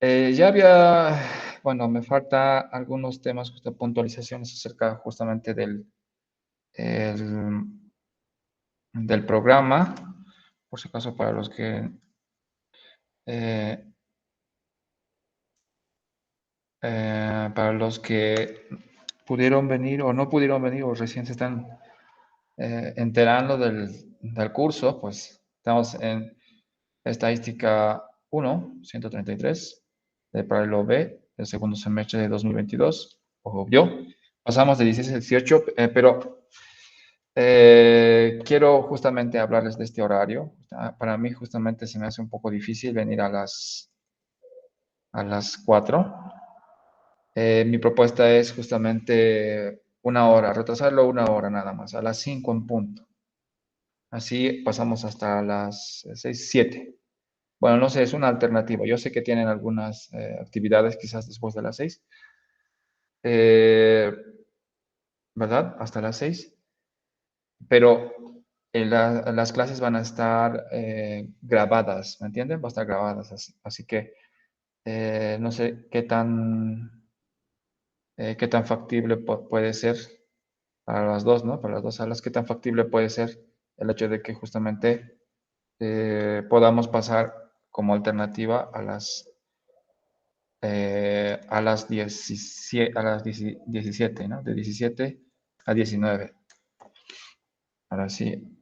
Ya había, bueno, me falta algunos temas de puntualizaciones acerca justamente el- del programa, por si acaso eh, para los que pudieron venir o no pudieron venir o recién se están enterando del curso, pues estamos en estadística 1, 133, de paralelo B, del segundo semestre de 2022, o yo. Pasamos de 16 a 18, pero quiero justamente hablarles de este horario. Para mí justamente se me hace un poco difícil venir a las 4. Mi propuesta es justamente una hora, retrasarlo una hora nada más, a las 5 en punto. Así pasamos hasta las 6, 7. Bueno, no sé, es una alternativa. Yo sé que tienen algunas actividades quizás después de las 6, eh, ¿verdad? Hasta las 6. Pero las clases van a estar grabadas, ¿me entienden? Va a estar grabadas, así que no sé qué tan factible puede ser para las dos, ¿no? Para las dos salas, qué tan factible puede ser el hecho de que justamente podamos pasar como alternativa a las 17, ¿no? De 17 a 19. Ahora sí,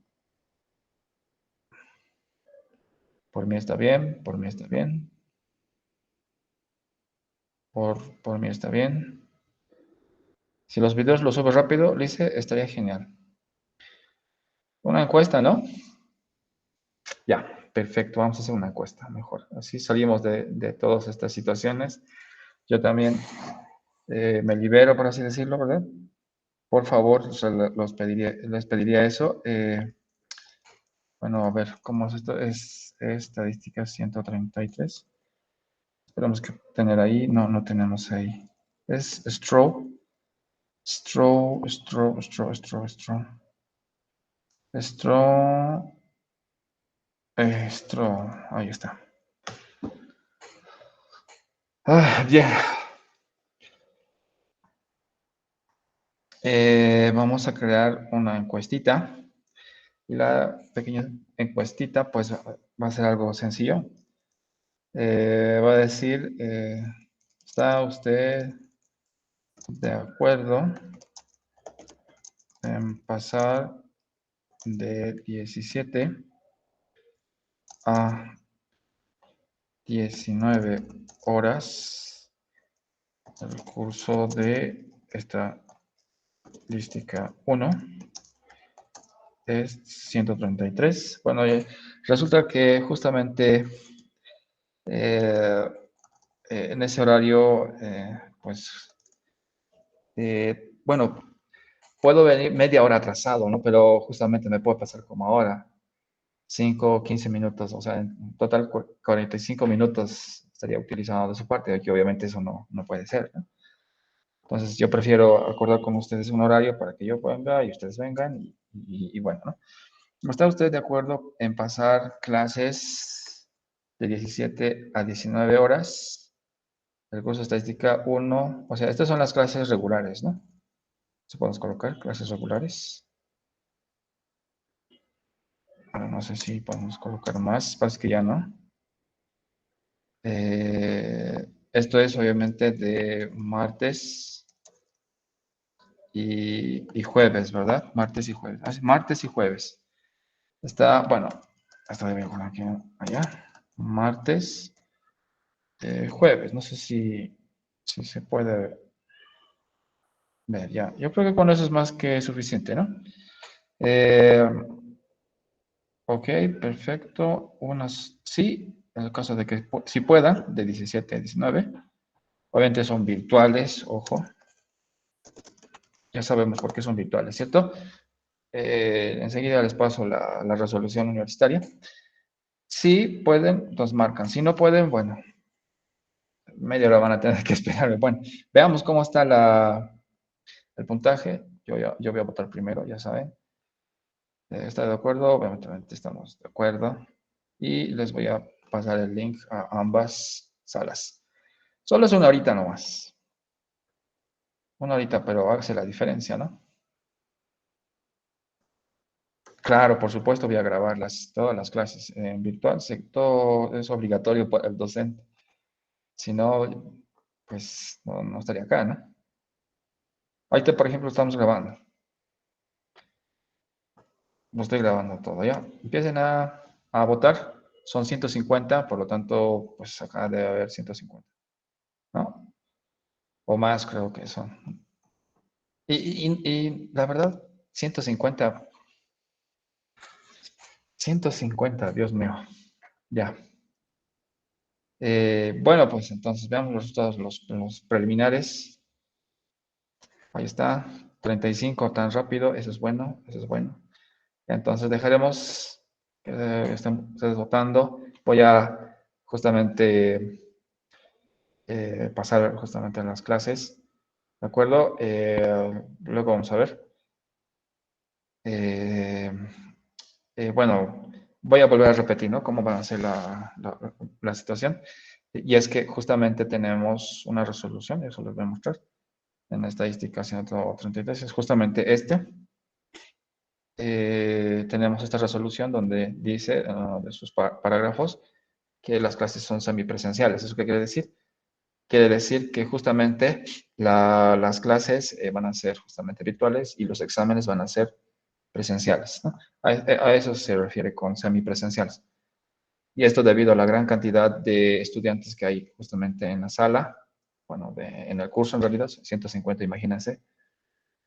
por mí está bien, por mí está bien, por mí está bien. Si los videos los subo rápido, Lice, estaría genial. Una encuesta, ¿no? Ya, perfecto, vamos a hacer una encuesta, mejor. Así salimos de todas estas situaciones. Yo también me libero, por así decirlo, ¿verdad? Por favor, les pediría eso. Bueno, a ver, ¿cómo es esto? Es estadística 133. Esperamos que tener ahí. No, no tenemos ahí. Es Straw. Ahí está. Bien. Vamos a crear una encuestita. Y la pequeña encuestita, pues va a ser algo sencillo. Va a decir, ¿está usted de acuerdo en pasar de 17 a 19 horas el curso de estadística 1? Es 133. Bueno, resulta que justamente eh, en ese horario, pues, bueno, puedo venir media hora atrasado, ¿no? Pero justamente me puede pasar como ahora, 5, 15 minutos, o sea, en total 45 minutos estaría utilizado de su parte, que obviamente eso no puede ser, ¿no? Entonces yo prefiero acordar con ustedes un horario para que yo venga y ustedes vengan y bueno, ¿no? ¿Está usted de acuerdo en pasar clases de 17 a 19 horas? El curso de estadística 1, o sea, estas son las clases regulares, ¿no? ¿Se podemos colocar clases regulares? Ahora no sé si podemos colocar más, parece que ya no. Esto es obviamente de martes y jueves, ¿verdad? Martes y jueves. Martes y jueves. Está, bueno, hasta debe poner aquí, allá. Martes, jueves. No sé si se puede ver ya. Yo creo que con eso es más que suficiente, ¿no? Eh, ok, perfecto. Unas sí, en el caso de que si puedan, de 17 a 19. Obviamente son virtuales, ojo. Ya sabemos por qué son virtuales, ¿cierto? Enseguida les paso la resolución universitaria. Si pueden, nos marcan. Si no pueden, bueno, media hora van a tener que esperar. Bueno, veamos cómo está el puntaje. Yo voy a votar primero, ya saben. ¿Está de acuerdo? Obviamente estamos de acuerdo. Y les voy a pasar el link a ambas salas. Solo es una horita nomás. Una horita, pero hace la diferencia, ¿no? Claro, por supuesto voy a grabar todas las clases en virtual. Todo es obligatorio para el docente. Si no, pues no estaría acá, ¿no? Ahorita, por ejemplo, estamos grabando. Lo estoy grabando todo, ¿ya? Empiecen a votar. Son 150, por lo tanto, pues acá debe haber 150, ¿no? O más creo que son. Y la verdad, 150, 150, Dios mío. Ya. Bueno, pues entonces veamos los resultados, los preliminares. Ahí está. 35 tan rápido. Eso es bueno. Eso es bueno. Entonces dejaremos que estén ustedes votando. Voy a justamente pasar justamente a las clases. ¿De acuerdo? Luego vamos a ver. Eh, bueno, voy a volver a repetir, ¿no? Cómo va a ser la situación. Y es que justamente tenemos una resolución, eso les voy a mostrar en la estadística 133, es justamente este. Tenemos esta resolución donde dice, de sus parágrafos, que las clases son semipresenciales. ¿Eso qué quiere decir? Quiere decir que justamente las clases van a ser justamente virtuales y los exámenes van a ser presenciales, ¿no? A eso se refiere con semipresenciales. Y esto debido a la gran cantidad de estudiantes que hay justamente en la sala, bueno, en el curso en realidad, 150, imagínense,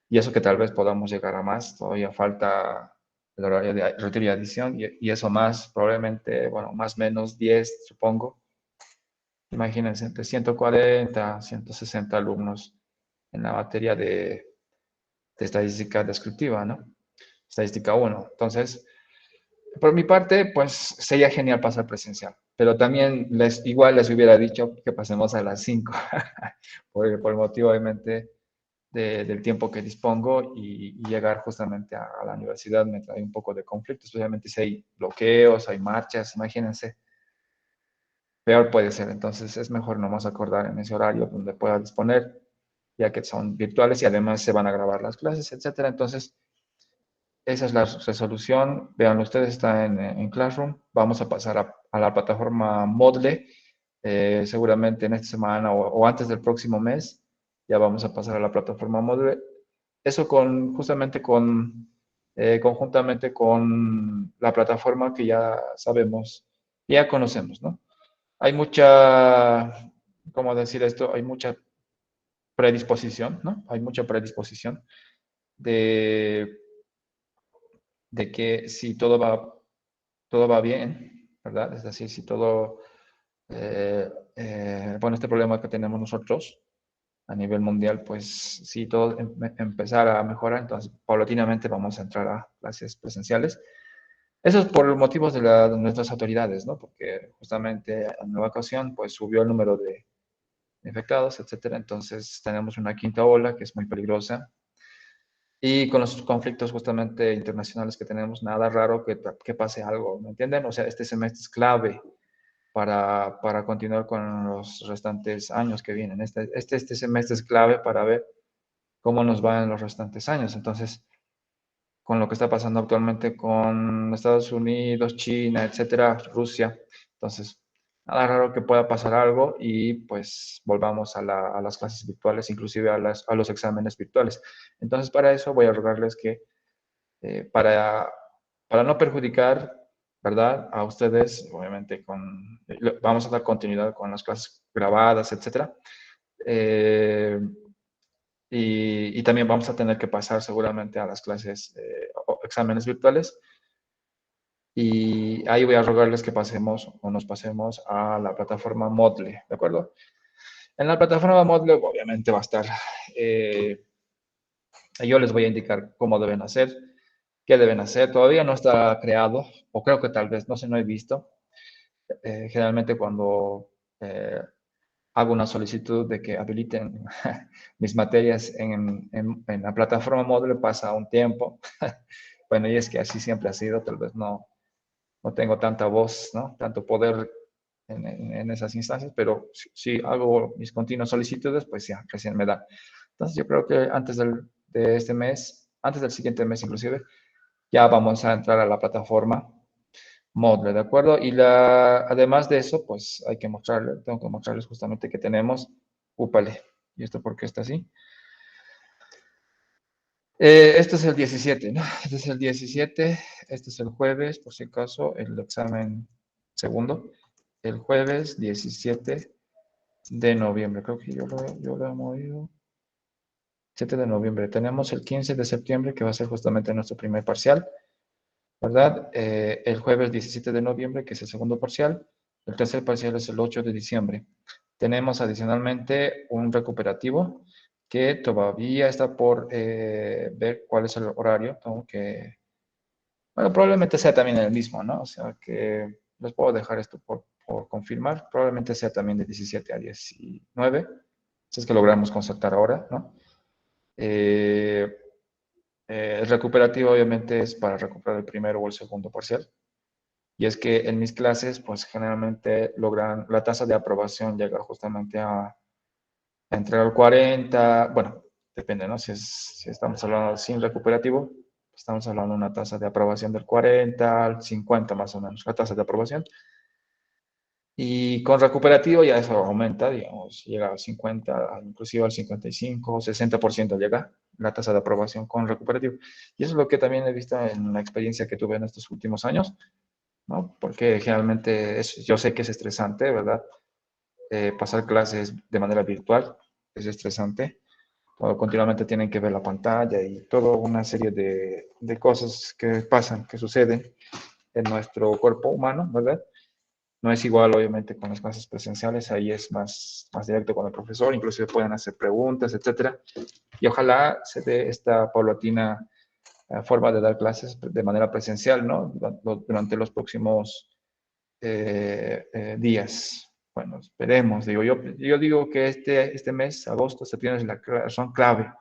y eso que tal vez podamos llegar a más, todavía falta el horario de retiro y adición, y eso más, probablemente, bueno, más o menos 10, supongo. Imagínense, entre 140, 160 alumnos en la materia de estadística descriptiva, ¿no? Estadística uno. Entonces, por mi parte, pues sería genial pasar presencial, pero también igual les hubiera dicho que pasemos a las 5, por el motivo obviamente del tiempo que dispongo y llegar justamente a la universidad me trae un poco de conflicto, especialmente si hay bloqueos, hay marchas, imagínense, peor puede ser. Entonces es mejor nomás acordar en ese horario donde pueda disponer, ya que son virtuales y además se van a grabar las clases, etcétera. Entonces, esa es la resolución. Vean, ustedes está en Classroom. Vamos a pasar a la plataforma Moodle. Seguramente en esta semana o antes del próximo mes ya vamos a pasar a la plataforma Moodle. Eso justamente conjuntamente con la plataforma que ya sabemos, ya conocemos, ¿no? Hay mucha, ¿cómo decir esto? Hay mucha predisposición, ¿no? Hay mucha predisposición de, de que si todo va bien, ¿verdad? Es decir, si todo, bueno, este problema que tenemos nosotros a nivel mundial, pues si todo empezara a mejorar, entonces paulatinamente vamos a entrar a clases presenciales. Eso es por motivos de nuestras autoridades, ¿no? Porque justamente en la ocasión, pues subió el número de infectados, etcétera. Entonces tenemos una quinta ola que es muy peligrosa. Y con los conflictos justamente internacionales que tenemos, nada raro que pase algo, ¿me entienden? O sea, este semestre es clave para continuar con los restantes años que vienen. Este semestre es clave para ver cómo nos va en los restantes años. Entonces, con lo que está pasando actualmente con Estados Unidos, China, etcétera, Rusia. Entonces, nada raro que pueda pasar algo y pues volvamos a las clases virtuales, inclusive a los exámenes virtuales. Entonces, para eso voy a rogarles que eh, para, para no perjudicar, ¿verdad? A ustedes, obviamente, vamos a dar continuidad con las clases grabadas, etcétera. Eh, y también vamos a tener que pasar seguramente a las clases o exámenes virtuales. Y ahí voy a rogarles que pasemos o nos pasemos a la plataforma Moodle, ¿de acuerdo? En la plataforma Moodle obviamente va a estar, eh, yo les voy a indicar cómo deben hacer, qué deben hacer. Todavía no está creado, o creo que tal vez, no sé, no he visto. Generalmente cuando hago una solicitud de que habiliten mis materias en la plataforma Moodle pasa un tiempo. Bueno, y es que así siempre ha sido, tal vez no tengo tanta voz, ¿no? Tanto poder en esas instancias, pero si hago mis continuas solicitudes, pues ya, recién me da. Entonces yo creo que de este mes, antes del siguiente mes inclusive, ya vamos a entrar a la plataforma Moodle, ¿de acuerdo? Además de eso, pues hay que tengo que mostrarles justamente que tenemos Úpale. ¿Y esto por qué está así? Este es el 17, ¿no? Este es el 17, este es el jueves, por si acaso, el examen segundo. El jueves 17 de noviembre, creo que yo lo he movido. 7 de noviembre. Tenemos el 15 de septiembre, que va a ser justamente nuestro primer parcial, ¿verdad? El jueves 17 de noviembre, que es el segundo parcial. El tercer parcial es el 8 de diciembre. Tenemos adicionalmente un recuperativo que todavía está por ver cuál es el horario. Tengo que, bueno, probablemente sea también el mismo, ¿no? O sea que les puedo dejar esto por confirmar. Probablemente sea también de 17 a 19, si es que logramos concertar ahora, ¿no? Eh, el recuperativo obviamente es para recuperar el primero o el segundo parcial. Y es que en mis clases, pues generalmente logran, la tasa de aprobación llega justamente a entrar al 40, bueno, depende, ¿no? Si estamos hablando sin recuperativo, estamos hablando de una tasa de aprobación del 40 al 50 más o menos, la tasa de aprobación. Y con recuperativo ya eso aumenta, digamos, llega al 50, inclusive al 55, 60% llega la tasa de aprobación con recuperativo. Y eso es lo que también he visto en la experiencia que tuve en estos últimos años, ¿no? Porque generalmente yo sé que es estresante, ¿verdad? Pasar clases de manera virtual es estresante. Continuamente tienen que ver la pantalla y toda una serie de cosas que pasan, que suceden en nuestro cuerpo humano, ¿verdad? No es igual, obviamente, con las clases presenciales, ahí es más directo con el profesor, incluso pueden hacer preguntas, etcétera. Y ojalá se dé esta paulatina forma de dar clases de manera presencial, ¿no? Durante los próximos días. Bueno, esperemos, digo, yo digo que este mes, agosto, septiembre, son clave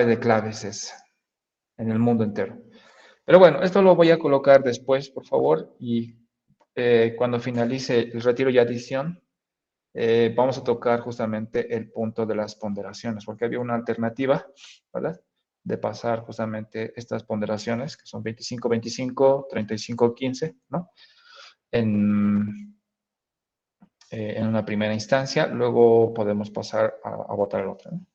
de claves es en el mundo entero. Pero bueno, esto lo voy a colocar después, por favor, y cuando finalice el retiro y adición, vamos a tocar justamente el punto de las ponderaciones, porque había una alternativa, ¿verdad? De pasar justamente estas ponderaciones, que son 25-25, 35-15, ¿no? En, en una primera instancia, luego podemos pasar a votar el otro, ¿no?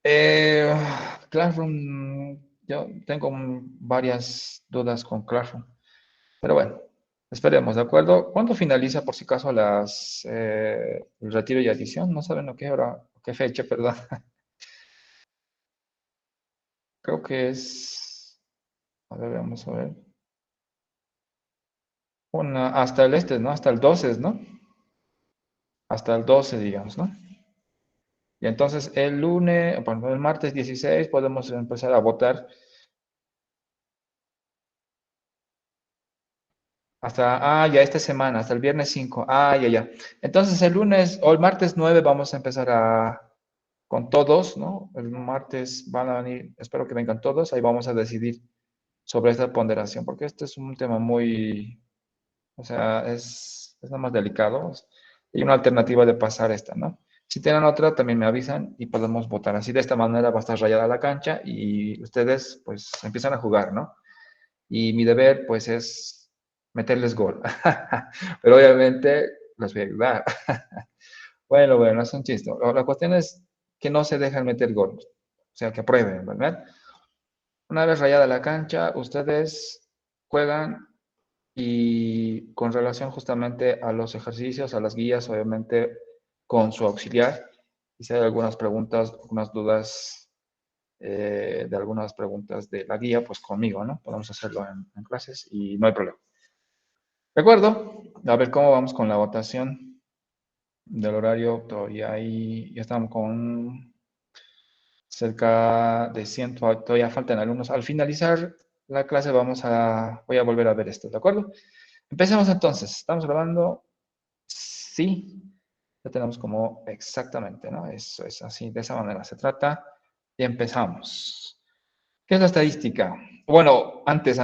Eh, Classroom, yo tengo varias dudas con Classroom, pero bueno, esperemos, ¿de acuerdo? ¿Cuándo finaliza, por si acaso, el retiro y adición? ¿No saben a qué hora, qué fecha, perdón? Creo que es, a ver, vamos a ver, hasta el ¿no? Hasta el 12, ¿no? Hasta el 12, digamos, ¿no? Y entonces el lunes, bueno, el martes 16 podemos empezar a votar ya esta semana, hasta el viernes 5. Ya. Entonces el lunes o el martes 9 vamos a empezar con todos, ¿no? El martes van a venir, espero que vengan todos, ahí vamos a decidir sobre esta ponderación, porque este es un tema muy, o sea, es nada más delicado. Hay una alternativa de pasar esta, ¿no? Si tienen otra, también me avisan y podemos votar. Así de esta manera va a estar rayada la cancha y ustedes pues empiezan a jugar, ¿no? Y mi deber, pues, es meterles gol. Pero obviamente los voy a ayudar. Bueno, es un chiste. La cuestión es que no se dejan meter gol. O sea, que aprueben, ¿verdad? Una vez rayada la cancha, ustedes juegan y con relación justamente a los ejercicios, a las guías, obviamente con su auxiliar. Y si hay algunas preguntas, algunas dudas de algunas preguntas de la guía, pues conmigo, ¿no? Podemos hacerlo en clases y no hay problema. De acuerdo, a ver cómo vamos con la votación del horario. Todavía ahí ya estamos con cerca de 100, todavía faltan alumnos. Al finalizar la clase voy a volver a ver esto, ¿de acuerdo? Empecemos entonces. ¿Estamos grabando? Sí, ya tenemos como exactamente, ¿no? Eso es así, de esa manera se trata. Y empezamos. ¿Qué es la estadística? Bueno, antes.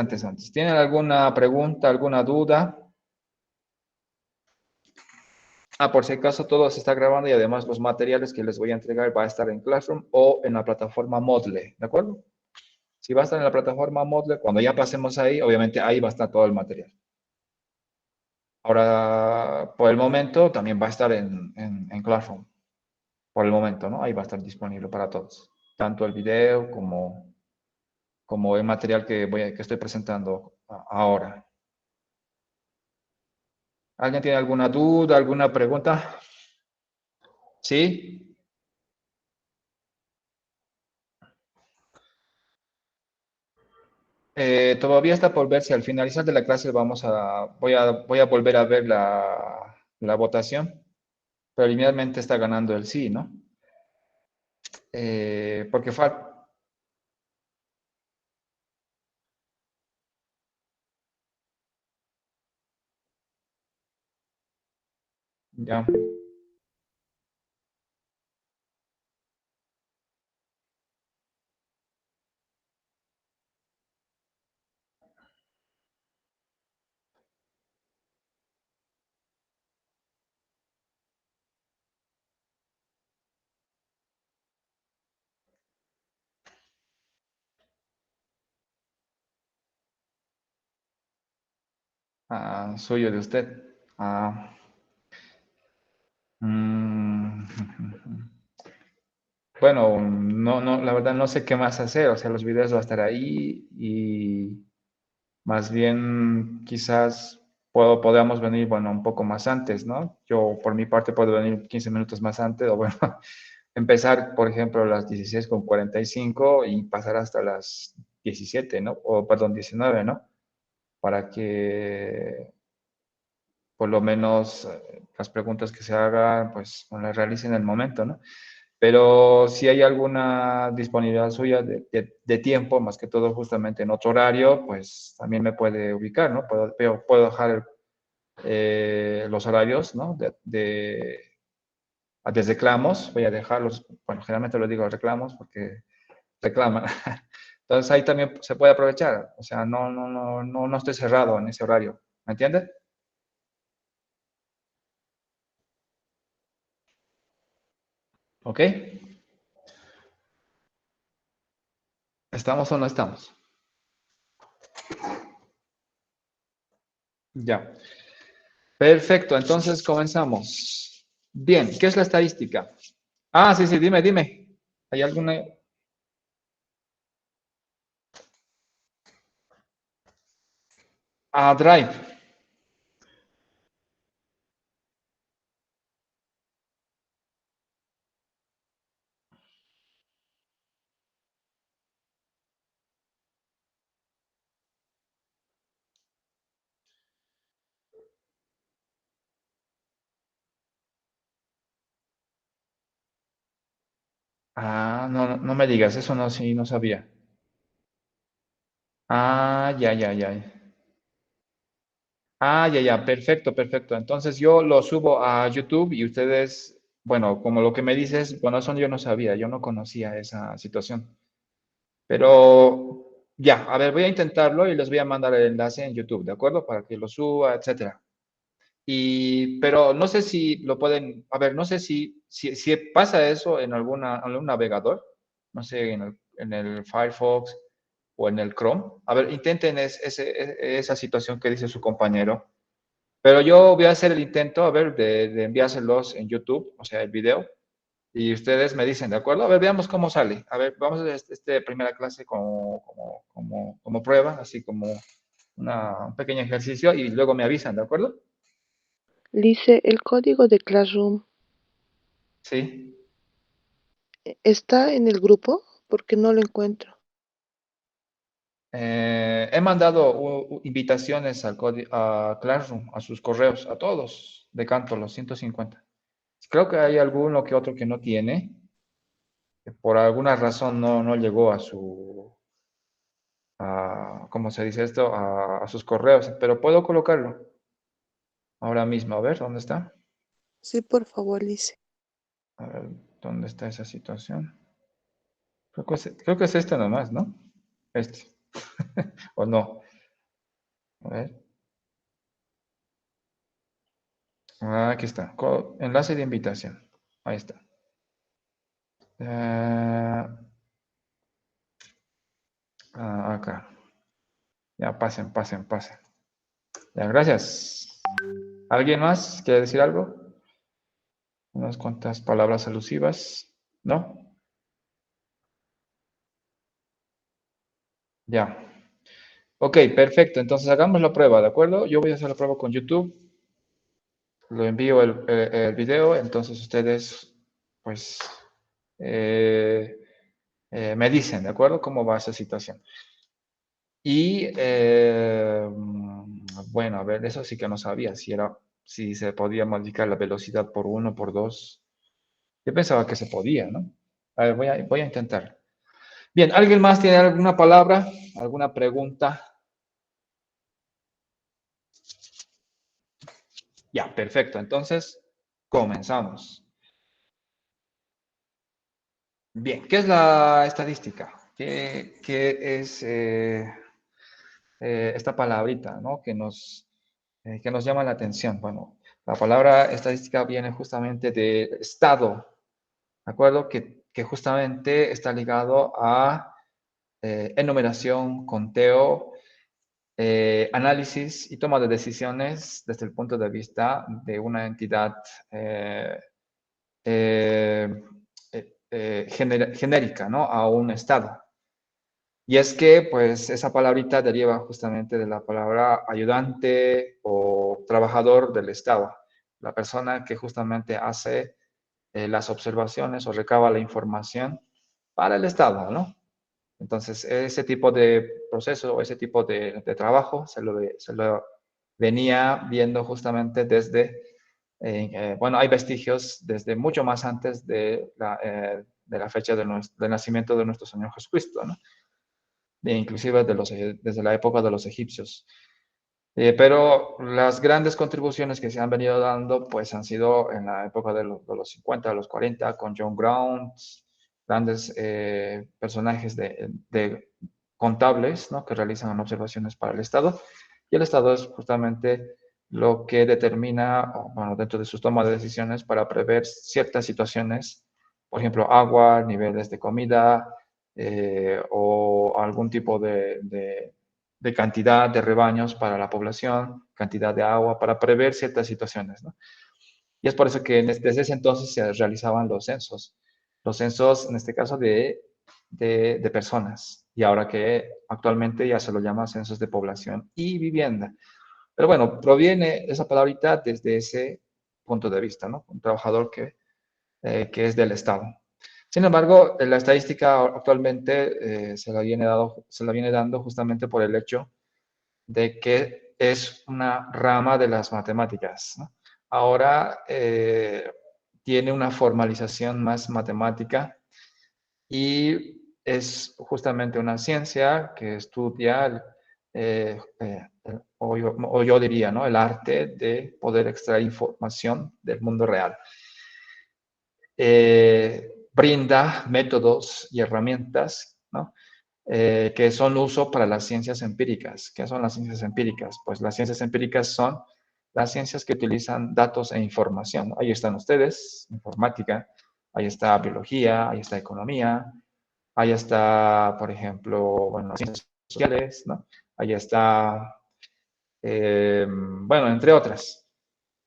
¿Tienen alguna pregunta, alguna duda? Por si acaso todo se está grabando y además los materiales que les voy a entregar va a estar en Classroom o en la plataforma Moodle, ¿de acuerdo? Si va a estar en la plataforma Moodle, cuando ya pasemos ahí, obviamente ahí va a estar todo el material. Ahora, por el momento, también va a estar en Classroom. Por el momento, ¿no? Ahí va a estar disponible para todos. Tanto el video como el material que estoy presentando ahora. ¿Alguien tiene alguna duda, alguna pregunta? ¿Sí? Todavía está por ver si al finalizar de la clase voy a volver a ver la votación. Preliminarmente está ganando el sí, ¿no? Porque falta... Ya. Suyo de usted. Ah, mm, bueno, la verdad no sé qué más hacer. O sea, los videos van a estar ahí y más bien quizás podamos venir, bueno, un poco más antes, ¿no? Yo por mi parte puedo venir 15 minutos más antes o bueno, empezar, por ejemplo, a las 16:45 y pasar hasta las 17, ¿no? O perdón, 19, ¿no? Para que por lo menos las preguntas que se hagan, pues las realicen en el momento, ¿no? Pero si hay alguna disponibilidad suya de tiempo, más que todo justamente en otro horario, pues también me puede ubicar, ¿no? Puedo dejar los horarios, ¿no? De reclamos, voy a dejarlos, bueno, generalmente lo digo reclamos porque reclaman. Entonces ahí también se puede aprovechar, o sea, no estoy cerrado en ese horario, ¿me entiende? ¿Ok? ¿Estamos o no estamos? Ya. Perfecto, entonces comenzamos. Bien, ¿qué es la estadística? Sí, sí, dime. ¿Hay alguna? Drive. No me digas, eso no, sí, no sabía. Ya. Ya, perfecto. Entonces yo lo subo a YouTube y ustedes, bueno, como lo que me dices, bueno, eso yo no sabía, yo no conocía esa situación. Pero ya, a ver, voy a intentarlo y les voy a mandar el enlace en YouTube, ¿de acuerdo? Para que lo suba, etcétera. Pero no sé si lo pueden, a ver, no sé si pasa eso en algún navegador, no sé, en el Firefox o en el Chrome. A ver, intenten esa situación que dice su compañero. Pero yo voy a hacer el intento, a ver, de enviárselos en YouTube, o sea, el video, y ustedes me dicen, ¿de acuerdo? A ver, veamos cómo sale. A ver, vamos a hacer esta primera clase como prueba, así como un pequeño ejercicio, y luego me avisan, ¿de acuerdo? Dice, el código de Classroom Sí. está en el grupo porque no lo encuentro. He mandado invitaciones a Classroom, a sus correos, a todos, de canto, los 150. Creo que hay alguno que otro que no tiene, que por alguna razón no llegó ¿cómo se dice esto? A sus correos, pero puedo colocarlo ahora mismo. A ver, ¿dónde está? Sí, por favor, dice. A ver, ¿dónde está esa situación? Creo que es este nomás, ¿no? Este. ¿O no? A ver. Aquí está. Enlace de invitación. Ahí está. Acá. Ya, pasen, pasen, pasen. Ya, gracias. ¿Alguien más quiere decir algo? Unas cuantas palabras alusivas. ¿No? Ya. Ok, perfecto. Entonces hagamos la prueba, ¿de acuerdo? Yo voy a hacer la prueba con YouTube. Lo envío el video. Entonces ustedes, pues, eh, me dicen, ¿de acuerdo? ¿Cómo va esa situación? Y bueno, a ver, eso sí que no sabía si se podía modificar la velocidad por uno, por dos. Yo pensaba que se podía, ¿no? A ver, voy a intentar. Bien, ¿alguien más tiene alguna palabra, alguna pregunta? Ya, perfecto. Entonces, comenzamos. Bien, ¿qué es la estadística? ¿Qué es esta palabrita, ¿no? Que nos llama la atención? Bueno, la palabra estadística viene justamente de estado, ¿de acuerdo? Que justamente está ligado a enumeración, conteo, análisis y toma de decisiones desde el punto de vista de una entidad eh, eh, genérica, ¿no? A un estado. Y es que, pues, esa palabrita deriva justamente de la palabra ayudante o trabajador del Estado, la persona que justamente hace las observaciones o recaba la información para el Estado, ¿no? Entonces, ese tipo de proceso o ese tipo de trabajo se lo venía viendo justamente desde, bueno, hay vestigios desde mucho más antes de la fecha del nacimiento de nuestro Señor Jesucristo, ¿no? Inclusive desde la época de los egipcios. Pero las grandes contribuciones que se han venido dando, pues han sido en la época de los 50, de los 40, con John Brown, grandes personajes de contables, ¿no? Que realizan observaciones para el Estado. Y el Estado es justamente lo que determina, bueno, dentro de sus tomas de decisiones para prever ciertas situaciones, por ejemplo, agua, niveles de comida, o algún tipo de cantidad de rebaños para la población, cantidad de agua, para prever ciertas situaciones, ¿no? Y es por eso que desde ese entonces se realizaban los censos en este caso de personas, y ahora que actualmente ya se lo llama censos de población y vivienda. Pero bueno, proviene esa palabrita desde ese punto de vista, ¿no? Un trabajador que es del Estado. Sin embargo, la estadística actualmente se la viene dando justamente por el hecho de que es una rama de las matemáticas, ¿no? Ahora tiene una formalización más matemática y es justamente una ciencia que estudia, o yo diría, ¿no? El arte de poder extraer información del mundo real. Brinda métodos y herramientas, ¿no? Que son uso para las ciencias empíricas. ¿Qué son las ciencias empíricas? Pues las ciencias empíricas son las ciencias que utilizan datos e información. Ahí están ustedes, informática, ahí está biología, ahí está economía, ahí está, por ejemplo, bueno, ciencias sociales, ¿no? Ahí está, bueno, entre otras.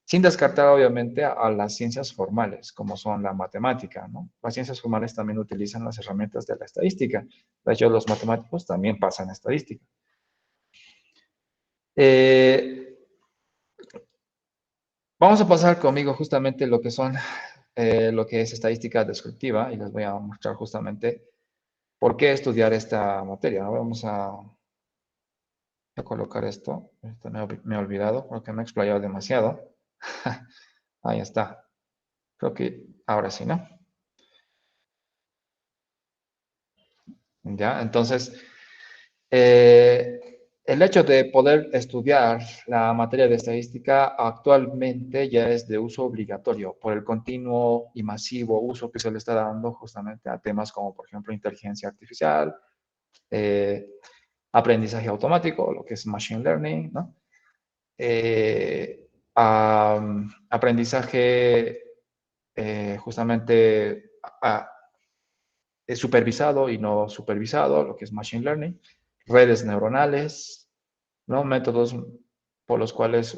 Sin descartar, obviamente, a las ciencias formales, como son la matemática, ¿no? Las ciencias formales también utilizan las herramientas de la estadística. De hecho, los matemáticos también pasan estadística. Vamos a pasar conmigo justamente lo que es estadística descriptiva, y les voy a mostrar justamente por qué estudiar esta materia, ¿no? Vamos a colocar esto. Esto me he olvidado porque me he explayado demasiado. Ahí está. Creo que ahora sí, ¿no? Ya, entonces, el hecho de poder estudiar la materia de estadística actualmente ya es de uso obligatorio por el continuo y masivo uso que se le está dando justamente a temas como, por ejemplo, inteligencia artificial, aprendizaje automático, lo que es Machine Learning, ¿no? Aprendizaje justamente supervisado y no supervisado, lo que es Machine Learning, redes neuronales, ¿no? Métodos por los cuales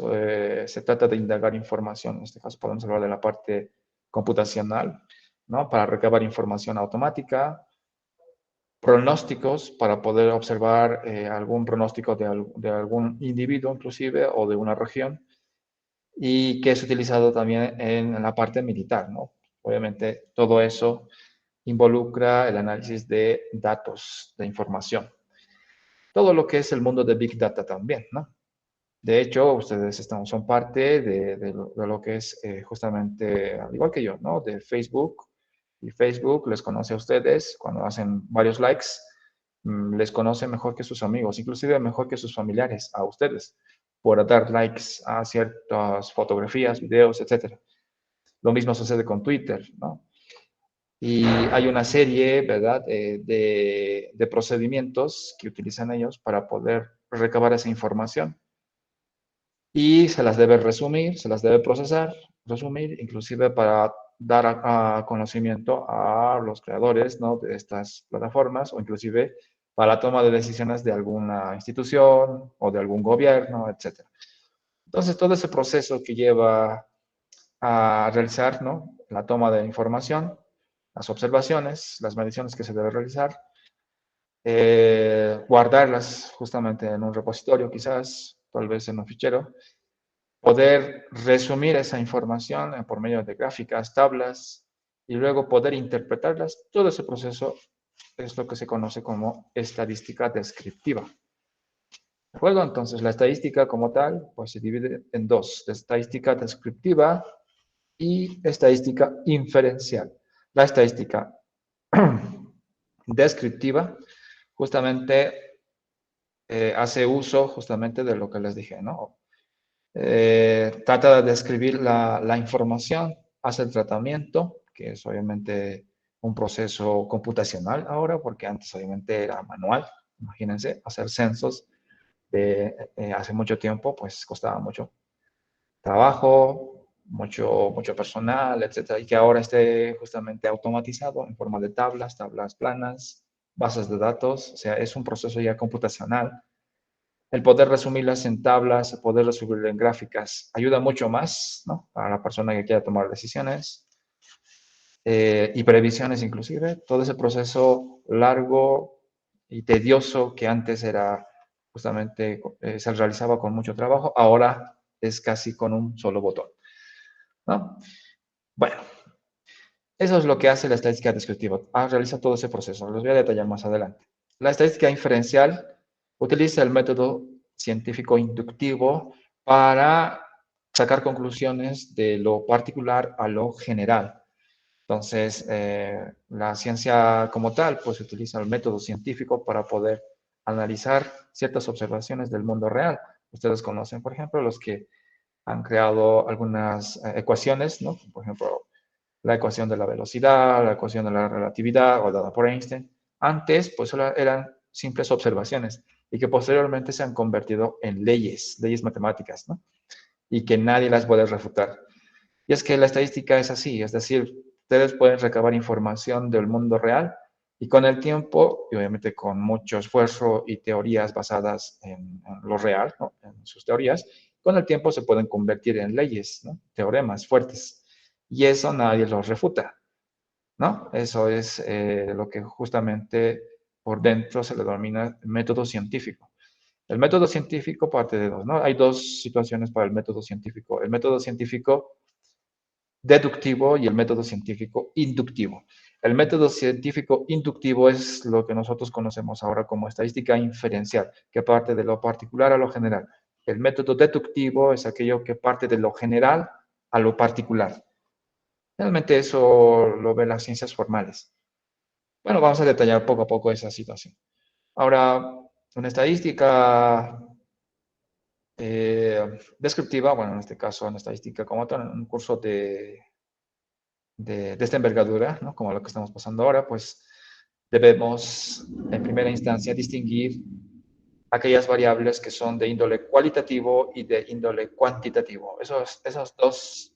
se trata de indagar información. En este caso podemos hablar de la parte computacional, ¿no? Para recabar información automática, pronósticos para poder observar algún pronóstico de algún individuo inclusive o de una región, y que es utilizado también en la parte militar, ¿no? Obviamente todo eso involucra el análisis de datos, de información. Todo lo que es el mundo de Big Data también, ¿no? De hecho, ustedes son parte de lo que es justamente, al igual que yo, ¿no? De Facebook. Y Facebook les conoce a ustedes cuando hacen varios likes, les conoce mejor que sus amigos, inclusive mejor que sus familiares, a ustedes, por dar likes a ciertas fotografías, videos, etcétera. Lo mismo sucede con Twitter, ¿no? Y hay una serie, ¿verdad?, de procedimientos que utilizan ellos para poder recabar esa información. Y se las debe resumir, se las debe procesar, resumir, inclusive para dar a conocimiento a los creadores, ¿no?, de estas plataformas, o inclusive para la toma de decisiones de alguna institución o de algún gobierno, etc. Entonces, todo ese proceso que lleva a realizar, ¿no?, la toma de información, las observaciones, las mediciones que se debe realizar, guardarlas justamente en un repositorio quizás, tal vez en un fichero, poder resumir esa información por medio de gráficas, tablas, y luego poder interpretarlas. Todo ese proceso es lo que se conoce como estadística descriptiva. ¿De acuerdo? Entonces, la estadística como tal, pues se divide en dos: estadística descriptiva y estadística inferencial. La estadística descriptiva justamente hace uso justamente de lo que les dije, ¿no? Trata de describir la información, hace el tratamiento, que es obviamente un proceso computacional ahora, porque antes obviamente era manual. Imagínense, hacer censos hace mucho tiempo, pues costaba mucho trabajo, mucho personal, etcétera, y que ahora esté justamente automatizado en forma de tablas, tablas planas, bases de datos. O sea, es un proceso ya computacional. El poder resumirlas en tablas, el poder resumirlas en gráficas, ayuda mucho más, ¿no?, para la persona que quiera tomar decisiones y previsiones inclusive. Todo ese proceso largo y tedioso que antes era justamente, se realizaba con mucho trabajo, ahora es casi con un solo botón, ¿no? Bueno, eso es lo que hace la estadística descriptiva. Realiza todo ese proceso. Los voy a detallar más adelante. La estadística inferencial utiliza el método científico inductivo para sacar conclusiones de lo particular a lo general. Entonces, la ciencia como tal, pues utiliza el método científico para poder analizar ciertas observaciones del mundo real. Ustedes conocen, por ejemplo, los que han creado algunas ecuaciones, ¿no? Por ejemplo, la ecuación de la velocidad, la ecuación de la relatividad o dada por Einstein. Antes, pues solo eran simples observaciones y que posteriormente se han convertido en leyes matemáticas, ¿no? Y que nadie las puede refutar. Y es que la estadística es así, es decir, ustedes pueden recabar información del mundo real y con el tiempo, y obviamente con mucho esfuerzo y teorías basadas en lo real, ¿no?, en sus teorías, con el tiempo se pueden convertir en leyes, ¿no?, teoremas fuertes. Y eso nadie los refuta, ¿no? Eso es lo que justamente por dentro se le denomina método científico. El método científico parte de dos, ¿no? Hay dos situaciones para el método científico. El método científico deductivo y el método científico inductivo. El método científico inductivo es lo que nosotros conocemos ahora como estadística inferencial, que parte de lo particular a lo general. El método deductivo es aquello que parte de lo general a lo particular. Realmente eso lo ven las ciencias formales. Bueno, vamos a detallar poco a poco esa situación. Ahora, una estadística descriptiva, bueno, en este caso, una estadística como tal, un curso de esta envergadura, ¿no?, como lo que estamos pasando ahora, pues debemos, en primera instancia, distinguir aquellas variables que son de índole cualitativo y de índole cuantitativo. Esas dos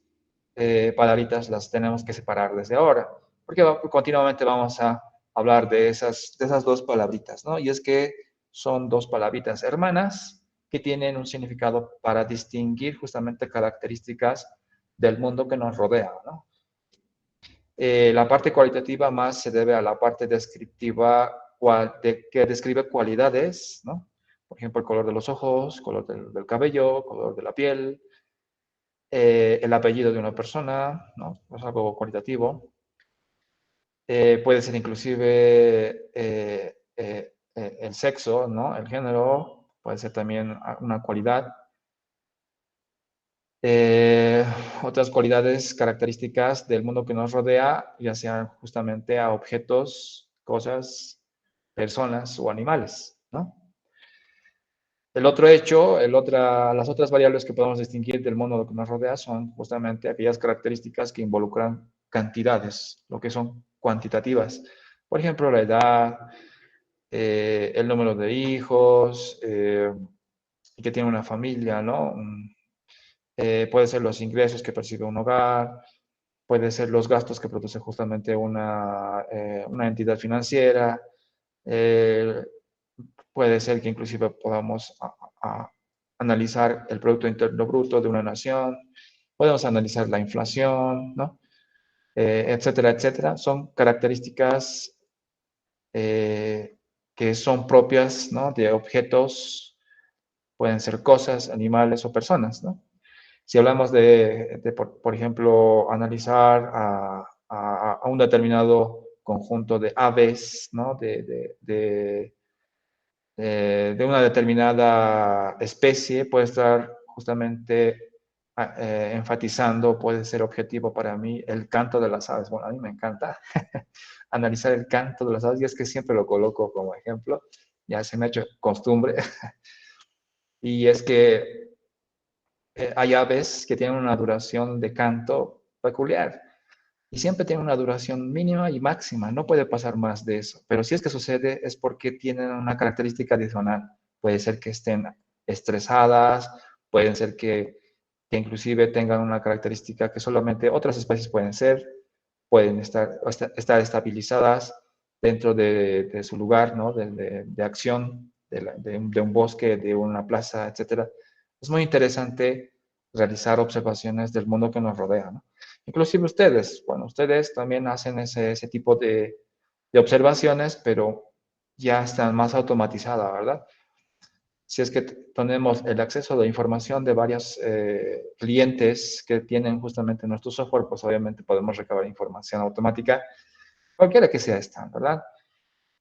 palabritas las tenemos que separar desde ahora, porque continuamente vamos a hablar de esas dos palabritas, ¿no? Y es que son dos palabritas hermanas que tienen un significado para distinguir justamente características del mundo que nos rodea, ¿no? La parte cualitativa más se debe a la parte descriptiva que describe cualidades, ¿no? Por ejemplo, el color de los ojos, color del cabello, color de la piel, el apellido de una persona, ¿no? Es algo cualitativo. Puede ser inclusive el sexo, ¿no? El género, puede ser también una cualidad. Otras cualidades características del mundo que nos rodea, ya sean justamente a objetos, cosas, personas o animales, ¿no? El otro hecho, las otras variables que podemos distinguir del mundo que nos rodea son justamente aquellas características que involucran cantidades, lo que son cuantitativas. Por ejemplo, la edad, el número de hijos, y que tiene una familia, ¿no? Puede ser los ingresos que percibe un hogar, puede ser los gastos que produce justamente una entidad financiera, eh, puede ser que inclusive podamos analizar el Producto Interno Bruto de una nación, podemos analizar la inflación, ¿no? Etcétera, etcétera. Son características que son propias, ¿no? De objetos, pueden ser cosas, animales o personas, ¿no? Si hablamos por ejemplo, analizar a un determinado conjunto de aves, ¿no? De una determinada especie, puede estar justamente enfatizando, puede ser objetivo para mí, el canto de las aves. Bueno, a mí me encanta analizar el canto de las aves y es que siempre lo coloco como ejemplo, ya se me ha hecho costumbre. Y es que hay aves que tienen una duración de canto peculiar y siempre tienen una duración mínima y máxima, no puede pasar más de eso. Pero si es que sucede es porque tienen una característica adicional. Puede ser que estén estresadas, pueden ser que inclusive tengan una característica que solamente otras especies pueden ser, pueden estar estabilizadas dentro de su lugar, ¿no? de acción, de un bosque, de una plaza, etcétera. Es muy interesante realizar observaciones del mundo que nos rodea, ¿no? Inclusive ustedes, bueno, ustedes también hacen ese tipo de observaciones, pero ya están más automatizadas, ¿verdad? Si es que tenemos el acceso a la información de varios clientes que tienen justamente nuestro software, pues obviamente podemos recabar información automática, cualquiera que sea esta, ¿verdad?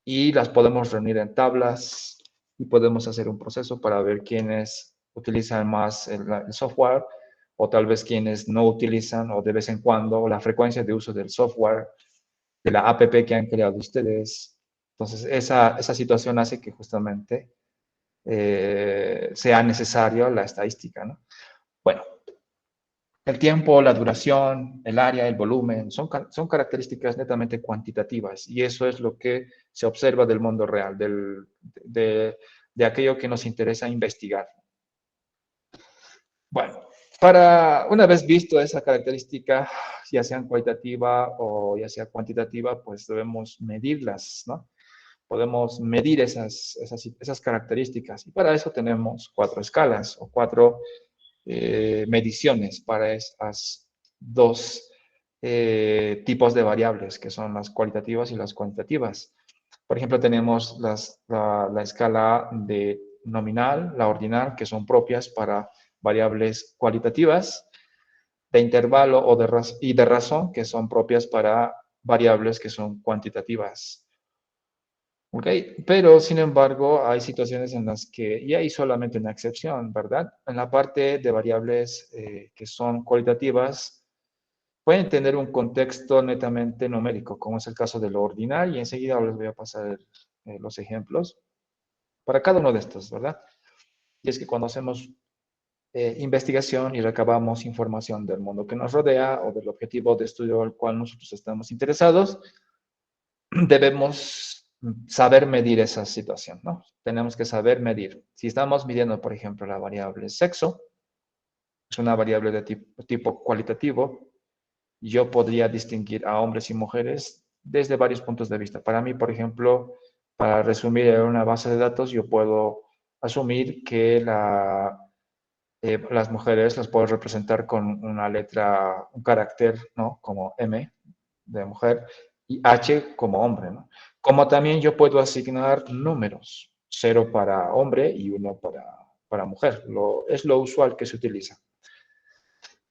Y las podemos reunir en tablas y podemos hacer un proceso para ver quiénes utilizan más el software o tal vez quienes no utilizan o de vez en cuando, o la frecuencia de uso del software, de la app que han creado ustedes. Entonces, esa situación hace que justamente sea necesario la estadística, ¿no? Bueno, el tiempo, la duración, el área, el volumen, son características netamente cuantitativas y eso es lo que se observa del mundo real, de aquello que nos interesa investigar. Bueno, una vez visto esa característica, ya sea cualitativa o ya sea cuantitativa, pues debemos medirlas, ¿no? Podemos medir esas características y para eso tenemos 4 escalas o 4 mediciones para esas dos tipos de variables, que son las cualitativas y las cuantitativas. Por ejemplo, tenemos la escala de nominal, la ordinal, que son propias para variables cualitativas, de intervalo y de razón, que son propias para variables que son cuantitativas. ¿Ok? Pero, sin embargo, hay situaciones en las que, y hay solamente una excepción, ¿verdad? En la parte de variables que son cualitativas, pueden tener un contexto netamente numérico, como es el caso de lo ordinal, y enseguida les voy a pasar los ejemplos para cada uno de estos, ¿verdad? Y es que cuando hacemos investigación y recabamos información del mundo que nos rodea o del objetivo de estudio al cual nosotros estamos interesados, debemos saber medir esa situación, ¿no? Tenemos que saber medir. Si estamos midiendo, por ejemplo, la variable sexo, es una variable de tipo cualitativo, yo podría distinguir a hombres y mujeres desde varios puntos de vista. Para mí, por ejemplo, para resumir en una base de datos, yo puedo asumir que las mujeres las puedo representar con una letra, un carácter, ¿no? Como M de mujer y H como hombre, ¿no? Como también yo puedo asignar números, 0 para hombre y 1 para mujer. Es lo usual que se utiliza.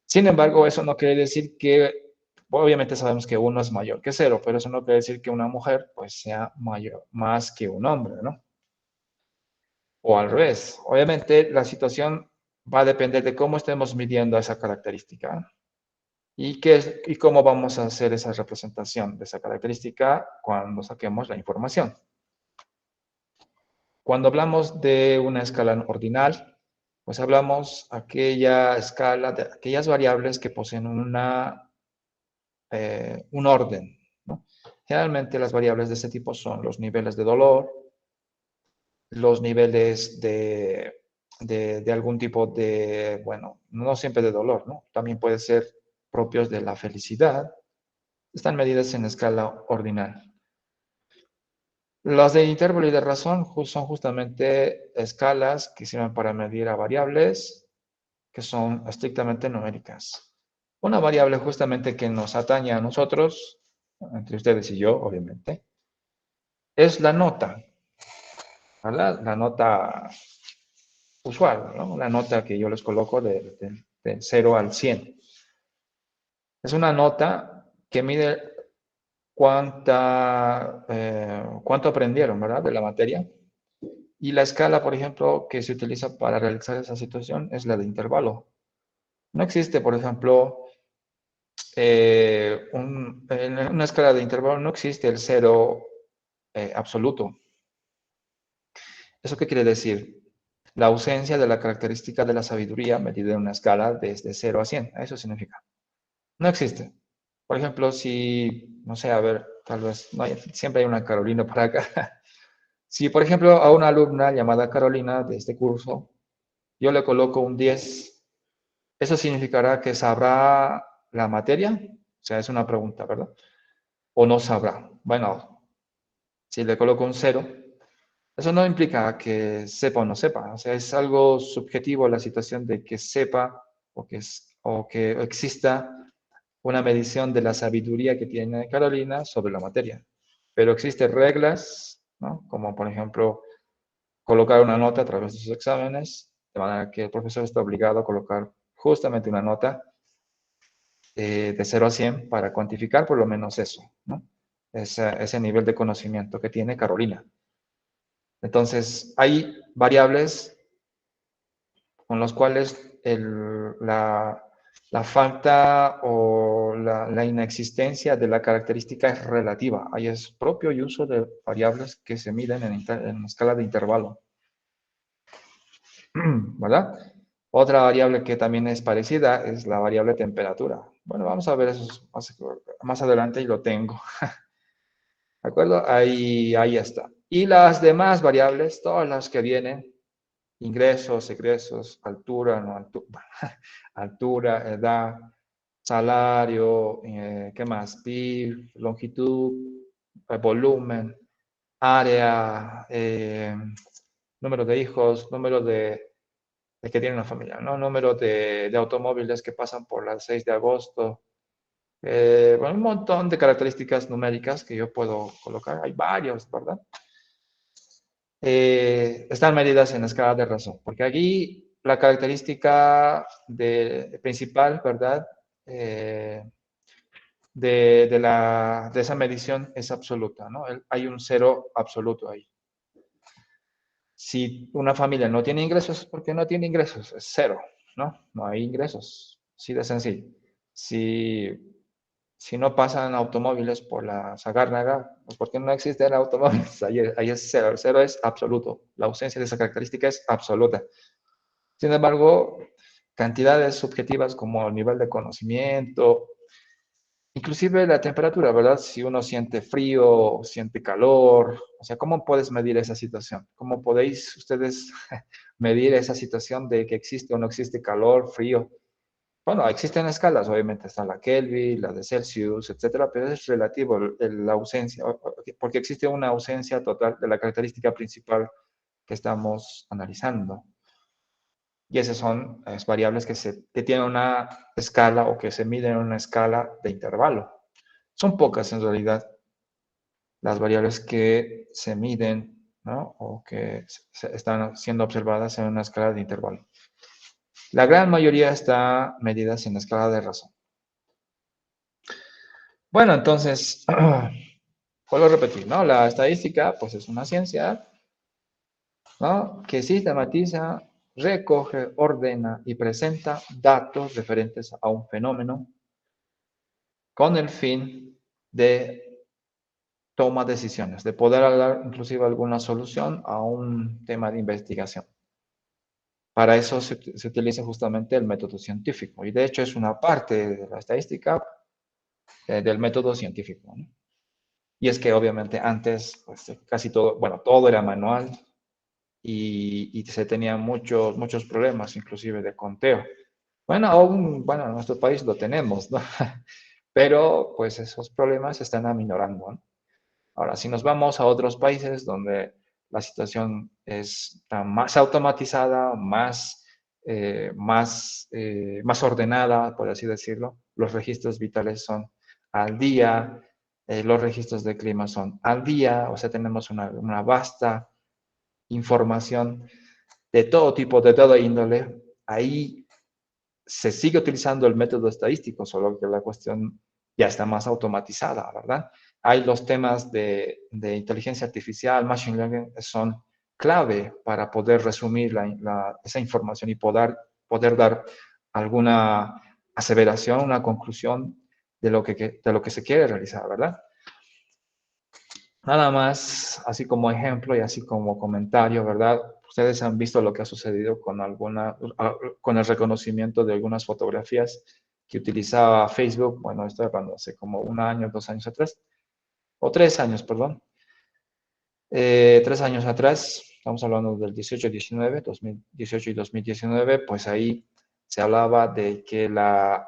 Sin embargo, eso no quiere decir que, obviamente sabemos que 1 es mayor que 0, pero eso no quiere decir que una mujer pues sea mayor, más que un hombre, ¿no? O al revés. Obviamente la situación va a depender de cómo estemos midiendo esa característica y cómo vamos a hacer esa representación de esa característica cuando saquemos la información. Cuando hablamos de una escala ordinal, pues hablamos aquella escala de aquellas variables que poseen un orden, ¿no? Generalmente las variables de este tipo son los niveles de dolor, los niveles de algún tipo de, bueno, no siempre de dolor, ¿no? También puede ser propios de la felicidad. Están medidas en escala ordinal. Las de intervalo y de razón son justamente escalas que sirven para medir a variables que son estrictamente numéricas. Una variable justamente que nos atañe a nosotros, entre ustedes y yo, obviamente, es la nota, ¿verdad? La nota usual, ¿no? La nota que yo les coloco de 0 al 100. Es una nota que mide cuánto aprendieron, ¿verdad? De la materia. Y la escala, por ejemplo, que se utiliza para realizar esa situación es la de intervalo. No existe, por ejemplo, en una escala de intervalo no existe el cero absoluto. ¿Eso qué quiere decir? La ausencia de la característica de la sabiduría medida en una escala desde 0 a 100. Eso significa. No existe. Por ejemplo, si, no sé, a ver, tal vez, no siempre hay una Carolina para acá. Si, por ejemplo, a una alumna llamada Carolina de este curso, yo le coloco un 10, ¿eso significará que sabrá la materia? O sea, es una pregunta, ¿verdad? ¿O no sabrá? Bueno, si le coloco un 0, eso no implica que sepa o no sepa. O sea, es algo subjetivo la situación de que sepa o que exista una medición de la sabiduría que tiene Carolina sobre la materia. Pero existen reglas, ¿no? Como por ejemplo, colocar una nota a través de sus exámenes, de manera que el profesor está obligado a colocar justamente una nota de 0 a 100 para cuantificar por lo menos eso, ¿no? Ese nivel de conocimiento que tiene Carolina. Entonces, hay variables con las cuales la falta o la inexistencia de la característica es relativa. Ahí es propio y uso de variables que se miden en escala de intervalo. ¿Verdad? Otra variable que también es parecida es la variable temperatura. Bueno, vamos a ver eso más adelante y lo tengo. ¿De acuerdo? Ahí está. Y las demás variables, todas las que vienen, ingresos, egresos, altura, no altura, altura, edad, salario, ¿qué más? PIB, longitud, volumen, área, número de hijos, número de que tiene una familia, ¿no? Número de automóviles que pasan por la 6 de agosto. Bueno, un montón de características numéricas que yo puedo colocar. Hay varios, ¿verdad? Están medidas en escala de razón, porque aquí la característica principal, ¿verdad? De esa medición es absoluta, ¿no? Hay un cero absoluto ahí. Si una familia no tiene ingresos, es porque no tiene ingresos, es cero, ¿no? No hay ingresos, así de sencillo. Si no pasan automóviles por la Sagárnaga, pues porque no existen automóviles, ahí es cero. El cero es absoluto, la ausencia de esa característica es absoluta. Sin embargo, cantidades subjetivas como el nivel de conocimiento, Inclusive la temperatura, ¿verdad? Si uno siente frío, siente calor, o sea, ¿cómo puedes medir esa situación? ¿Cómo podéis ustedes medir esa situación de que existe o no existe calor, frío? Bueno, existen escalas, obviamente está la Kelvin, la de Celsius, etcétera, pero es relativo la ausencia, porque existe una ausencia total de la característica principal que estamos analizando. Y esas son variables que tienen una escala o que se miden en una escala de intervalo. Son pocas en realidad las variables que se miden, ¿no? O que están siendo observadas en una escala de intervalo. La gran mayoría está medidas en la escala de razón. Bueno, entonces, vuelvo a repetir, ¿no? La estadística, pues es una ciencia, ¿no? Que sistematiza, recoge, ordena y presenta datos referentes a un fenómeno con el fin de tomar decisiones, de poder dar inclusive alguna solución a un tema de investigación. Para eso se utiliza justamente el método científico y de hecho es una parte de la estadística del método científico, ¿no? Y es que obviamente antes pues, casi todo, bueno, todo era manual y se tenían muchos problemas, inclusive de conteo. Bueno, aún, bueno, en nuestro país lo tenemos, ¿no? Pero pues esos problemas se están aminorando, ¿no? Ahora, si nos vamos a otros países donde la situación está más automatizada, más ordenada, por así decirlo, los registros vitales son al día, los registros de clima son al día, o sea, tenemos una vasta información de todo tipo, de toda índole. Ahí se sigue utilizando el método estadístico, solo que la cuestión ya está más automatizada, ¿verdad? Hay los temas de inteligencia artificial, machine learning, son clave para poder resumir esa información y poder dar alguna aseveración, una conclusión de lo que se quiere realizar, ¿verdad? Nada más, así como ejemplo y así como comentario, ¿verdad? Ustedes han visto lo que ha sucedido con el reconocimiento de algunas fotografías que utilizaba Facebook, bueno, estoy hablando hace como un año, 2 años atrás, o 3 años, perdón. 3 años atrás, estamos hablando del 18-19, 2018 y 2019, pues ahí se hablaba de que la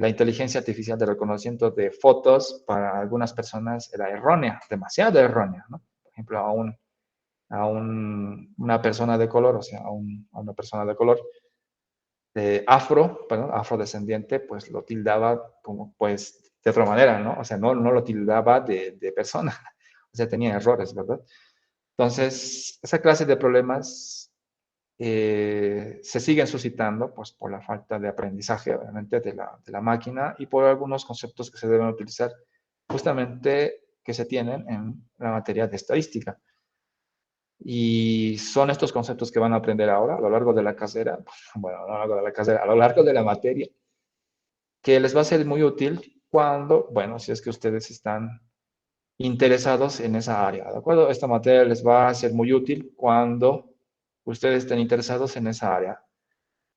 inteligencia artificial de reconocimiento de fotos para algunas personas era errónea, demasiado errónea, ¿no? Por ejemplo, una persona de color, o sea, a una persona de color afrodescendiente, pues lo tildaba como, pues, de otra manera, ¿no? O sea, no lo tildaba de persona, o sea, tenía errores, ¿verdad? Entonces, esa clase de problemas se siguen suscitando pues, por la falta de aprendizaje, obviamente, de la máquina y por algunos conceptos que se deben utilizar justamente que se tienen en la materia de estadística. Y son estos conceptos que van a aprender ahora a lo largo de la carrera, bueno, a lo largo de la carrera, a lo largo de la materia, que les va a ser muy útil cuando, bueno, si es que ustedes están interesados en esa área, ¿de acuerdo? Esta materia les va a ser muy útil cuando ustedes estén interesados en esa área,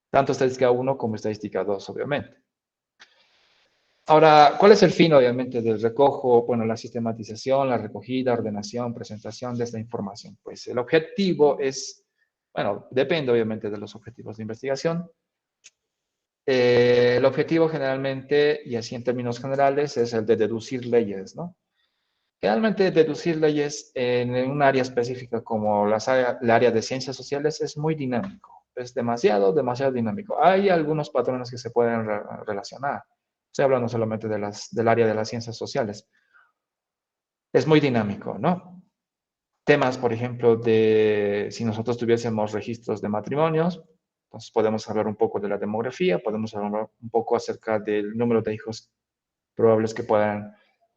tanto estadística 1 como estadística 2, obviamente. Ahora, ¿cuál es el fin, obviamente, del recojo? Bueno, la sistematización, la recogida, ordenación, presentación de esta información. Pues el objetivo es, bueno, depende obviamente de los objetivos de investigación. El objetivo generalmente, y así en términos generales, es el de deducir leyes, ¿no? Realmente deducir leyes en un área específica como el área de ciencias sociales es muy dinámico. Es demasiado dinámico. Hay algunos patrones que se pueden relacionar. Estoy hablando solamente del área de las ciencias sociales. Es muy dinámico, ¿no? Temas, por ejemplo, de si nosotros tuviésemos registros de matrimonios, entonces podemos hablar un poco de la demografía, podemos hablar un poco acerca del número de hijos probables que puedan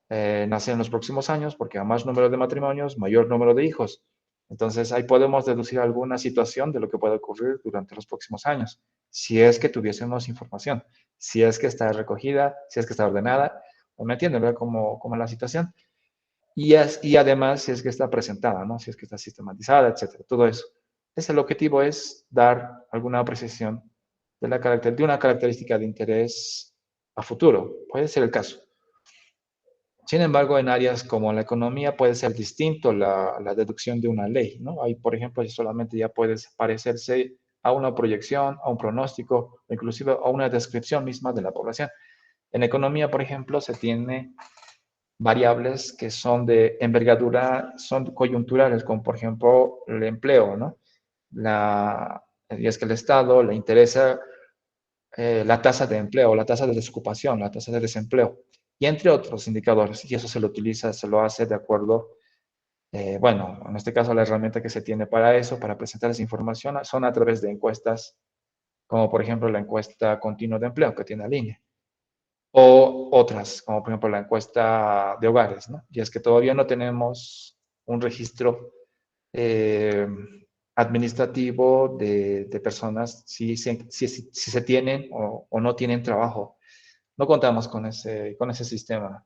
nacer en los próximos años, porque a más número de matrimonios, mayor número de hijos. Entonces ahí podemos deducir alguna situación de lo que puede ocurrir durante los próximos años, si es que tuviésemos información, si es que está recogida, si es que está ordenada, ¿me entienden? ¿Verdad? Como la situación. Y además si es que está presentada, ¿no? Si es que está sistematizada, etcétera, todo eso. El objetivo es dar alguna apreciación de una característica de interés a futuro. Puede ser el caso. Sin embargo, en áreas como la economía puede ser distinto la deducción de una ley, ¿no? Ahí, por ejemplo, solamente ya puede parecerse a una proyección, a un pronóstico, o inclusive a una descripción misma de la población. En economía, por ejemplo, se tiene variables que son de envergadura, son coyunturales, como por ejemplo el empleo, ¿no? Y es que el Estado le interesa la tasa de empleo, la tasa de desocupación, la tasa de desempleo, y entre otros indicadores. Y eso se lo utiliza, se lo hace de acuerdo, bueno, en este caso la herramienta que se tiene para eso, para presentar esa información, son a través de encuestas, como por ejemplo la encuesta continua de empleo que tiene Alinea, o otras, como por ejemplo la encuesta de hogares, ¿no? Y es que todavía no tenemos un registro eh, administrativo de personas si se tienen o no tienen trabajo. No contamos con ese sistema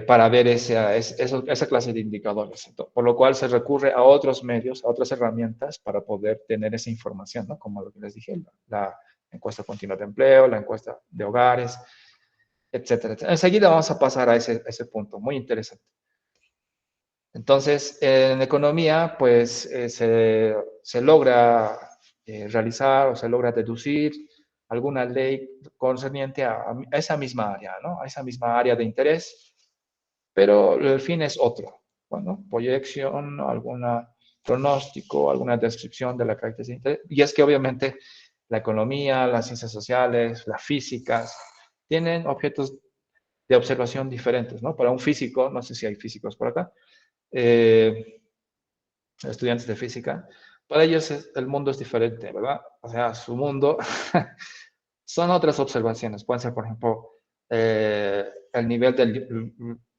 para ver esa clase de indicadores. Por lo cual se recurre a otros medios, a otras herramientas para poder tener esa información, ¿no? Como lo que les dije, la encuesta continua de empleo, la encuesta de hogares, etcétera, etcétera. Enseguida vamos a pasar a ese punto, muy interesante. Entonces, en economía, pues se logra realizar o se logra deducir alguna ley concerniente a esa misma área, ¿no? A esa misma área de interés, pero el fin es otro. Bueno, proyección, algún pronóstico, alguna descripción de la característica de interés. Y es que obviamente la economía, las ciencias sociales, las físicas, tienen objetos de observación diferentes, ¿no? Para un físico, no sé si hay físicos por acá, eh, estudiantes de física, para ellos el mundo es diferente, ¿verdad? O sea, su mundo son otras observaciones. Pueden ser, por ejemplo, el nivel de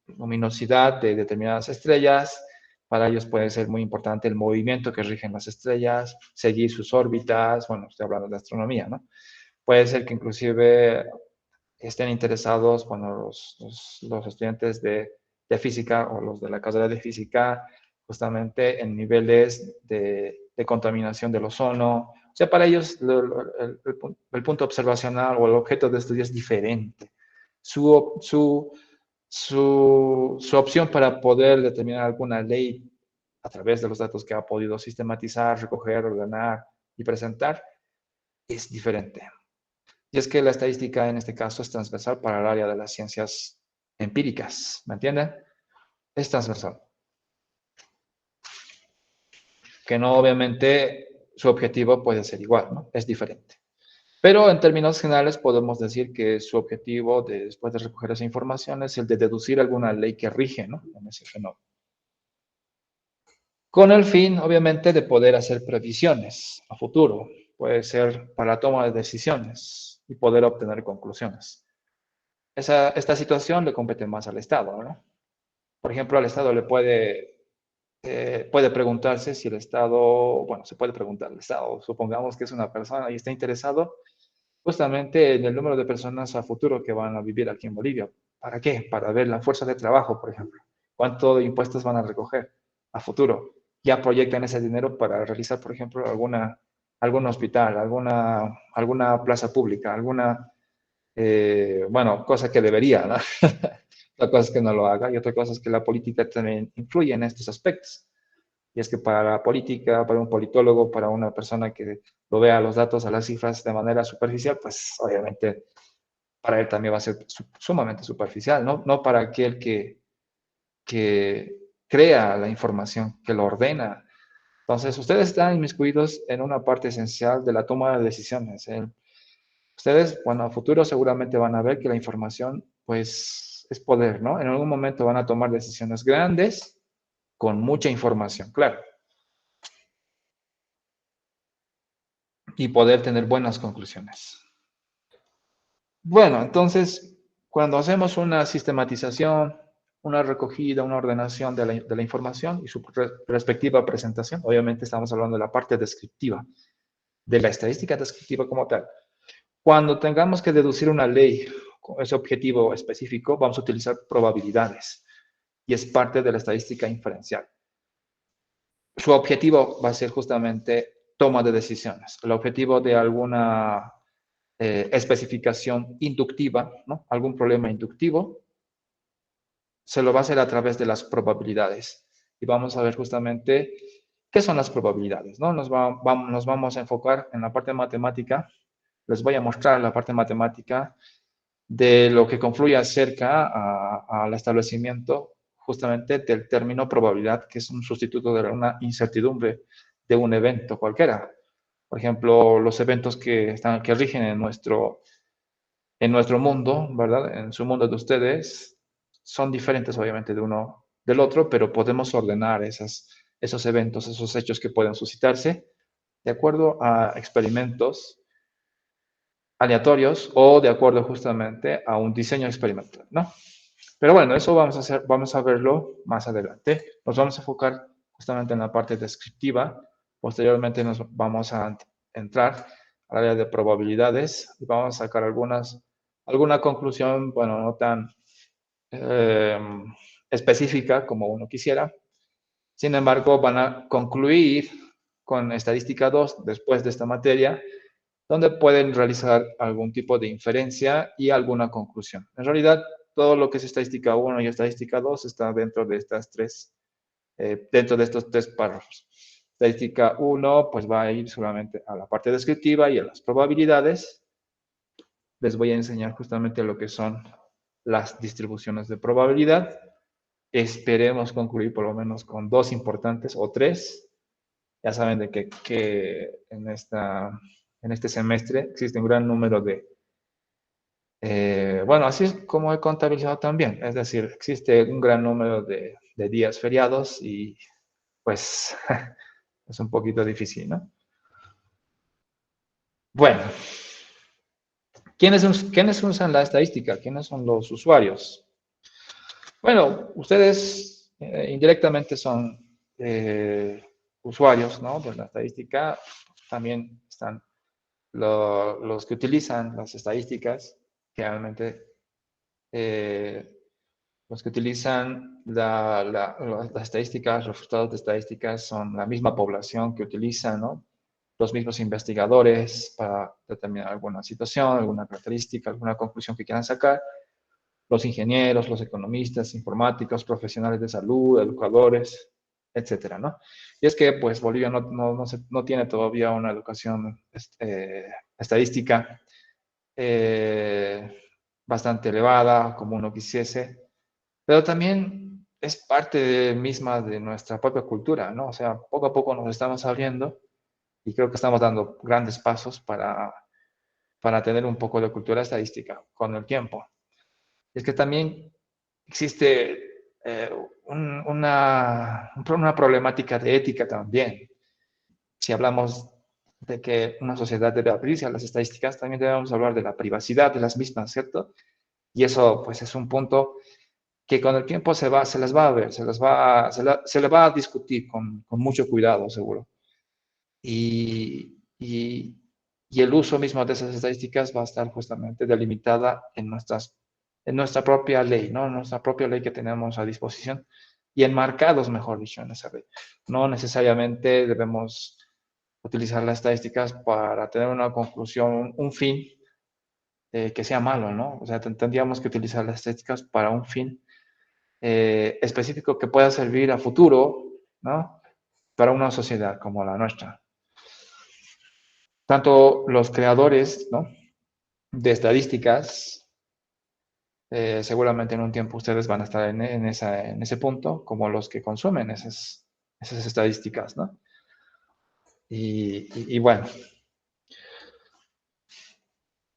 luminosidad de determinadas estrellas. Para ellos puede ser muy importante el movimiento que rigen las estrellas, seguir sus órbitas. Bueno, estoy hablando de astronomía, ¿no? Puede ser que inclusive estén interesados, bueno, los estudiantes de física o los de la carrera de física, justamente en niveles de contaminación del ozono. O sea, para ellos el punto observacional o el objeto de estudio es diferente. Su opción para poder determinar alguna ley a través de los datos que ha podido sistematizar, recoger, ordenar y presentar es diferente. Y es que la estadística en este caso es transversal para el área de las ciencias empíricas, ¿me entienden? Es transversal. Que no obviamente su objetivo puede ser igual, ¿no? Es diferente. Pero en términos generales podemos decir que su objetivo después de recoger esa información es el de deducir alguna ley que rige, ¿no? En ese fenómeno. Con el fin, obviamente, de poder hacer previsiones a futuro. Puede ser para la toma de decisiones y poder obtener conclusiones. Esta situación le compete más al Estado, ¿no? Por ejemplo, al Estado le puede preguntarse si el Estado, bueno, se puede preguntar al Estado, supongamos que es una persona y está interesado justamente en el número de personas a futuro que van a vivir aquí en Bolivia. ¿Para qué? Para ver la fuerza de trabajo, por ejemplo. ¿Cuánto de impuestos van a recoger a futuro? Ya proyectan ese dinero para realizar, por ejemplo, algún hospital, alguna plaza pública, bueno, cosa que debería, ¿no? Otra cosa es que no lo haga y otra cosa es que la política también influye en estos aspectos. Y es que para la política, para un politólogo, para una persona que lo vea los datos, a las cifras de manera superficial, pues obviamente para él también va a ser sumamente superficial, ¿no? No para aquel que crea la información, que lo ordena. Entonces, ustedes están inmiscuidos en una parte esencial de la toma de decisiones. Ustedes, bueno, a futuro seguramente van a ver que la información, pues, es poder, ¿no? En algún momento van a tomar decisiones grandes con mucha información, claro, y poder tener buenas conclusiones. Bueno, entonces, cuando hacemos una sistematización, una recogida, una ordenación de la información y su respectiva presentación, obviamente estamos hablando de la parte descriptiva, de la estadística descriptiva como tal. Cuando tengamos que deducir una ley con ese objetivo específico, vamos a utilizar probabilidades y es parte de la estadística inferencial. Su objetivo va a ser justamente toma de decisiones. El objetivo de alguna especificación inductiva, ¿no? Algún problema inductivo, se lo va a hacer a través de las probabilidades. Y vamos a ver justamente qué son las probabilidades, ¿no? Nos vamos a enfocar en la parte matemática. Les voy a mostrar la parte matemática de lo que confluye acerca al establecimiento justamente del término probabilidad, que es un sustituto de una incertidumbre de un evento cualquiera. Por ejemplo, los eventos que rigen en nuestro mundo, ¿verdad? En su mundo de ustedes, son diferentes obviamente de uno del otro, pero podemos ordenar esos eventos, esos hechos que pueden suscitarse de acuerdo a experimentos aleatorios o de acuerdo justamente a un diseño experimental, ¿no? Pero bueno, eso vamos a verlo más adelante. Nos vamos a enfocar justamente en la parte descriptiva. Posteriormente nos vamos a entrar al área de probabilidades y vamos a sacar alguna conclusión, bueno, no tan específica como uno quisiera. Sin embargo, van a concluir con estadística 2 después de esta materia, donde pueden realizar algún tipo de inferencia y alguna conclusión. En realidad, todo lo que es estadística 1 y estadística 2 está dentro de dentro de estos tres párrafos. Estadística 1, pues va a ir solamente a la parte descriptiva y a las probabilidades. Les voy a enseñar justamente lo que son las distribuciones de probabilidad. Esperemos concluir por lo menos con 2 importantes o 3. Ya saben de que en este semestre existe un gran número bueno, así es como he contabilizado también, es decir, existe un gran número de días feriados y pues es un poquito difícil, ¿no? Bueno, ¿quiénes usan la estadística? ¿Quiénes son los usuarios? Bueno, ustedes indirectamente son usuarios, ¿no? De la estadística. También están los que utilizan las estadísticas, generalmente los que utilizan las estadísticas, los resultados de estadísticas son la misma población que utiliza, ¿no? Los mismos investigadores para determinar alguna situación, alguna característica, alguna conclusión que quieran sacar, los ingenieros, los economistas, informáticos, profesionales de salud, educadores, etcétera, ¿no? Y es que, pues, Bolivia no tiene todavía una educación estadística bastante elevada, como uno quisiese, pero también es parte misma de nuestra propia cultura, ¿no? O sea, poco a poco nos estamos abriendo y creo que estamos dando grandes pasos para tener un poco de cultura estadística con el tiempo. Es que también existe una problemática de ética también. Si hablamos de que una sociedad debe abrirse a las estadísticas, también debemos hablar de la privacidad de las mismas, ¿cierto? Y eso, pues, es un punto que con el tiempo se les va a ver, se le va a discutir con mucho cuidado, seguro. Y el uso mismo de esas estadísticas va a estar justamente delimitada en nuestra propia ley, ¿no? En nuestra propia ley que tenemos a disposición y enmarcados, mejor dicho, en esa ley. No necesariamente debemos utilizar las estadísticas para tener una conclusión, un fin que sea malo, ¿no? O sea, tendríamos que utilizar las estadísticas para un fin específico que pueda servir a futuro, ¿no? Para una sociedad como la nuestra. Tanto los creadores, ¿no? De estadísticas, seguramente en un tiempo ustedes van a estar en ese punto, como los que consumen esas estadísticas, ¿no? Y bueno,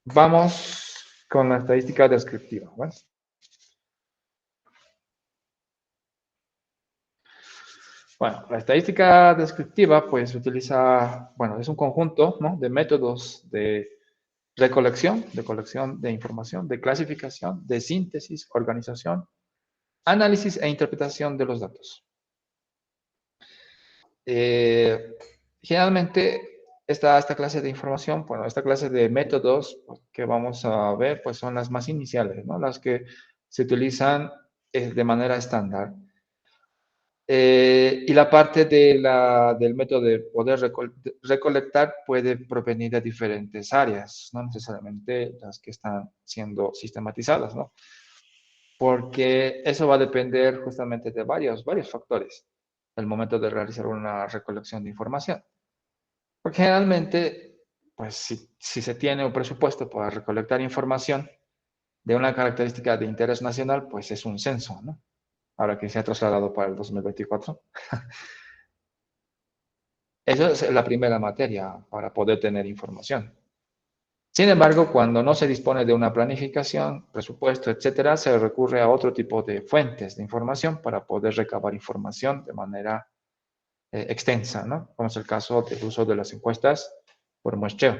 vamos con la estadística descriptiva, ¿vale? Bueno, la estadística descriptiva, pues, utiliza, bueno, es un conjunto, ¿no? De métodos de colección de información, de clasificación, de síntesis, organización, análisis e interpretación de los datos. Generalmente, esta clase de información, bueno, esta clase de métodos que vamos a ver, pues son las más iniciales, ¿no? Las que se utilizan de manera estándar. Y la parte del método de poder recolectar puede provenir de diferentes áreas, no necesariamente las que están siendo sistematizadas, ¿no? Porque eso va a depender justamente de varios factores al momento de realizar una recolección de información. Porque generalmente, pues si se tiene un presupuesto para recolectar información de una característica de interés nacional, pues es un censo, ¿no? Ahora que se ha trasladado para el 2024. Esa es la primera materia para poder tener información. Sin embargo, cuando no se dispone de una planificación, presupuesto, etcétera, se recurre a otro tipo de fuentes de información para poder recabar información de manera extensa, ¿no? Como es el caso del uso de las encuestas por muestreo.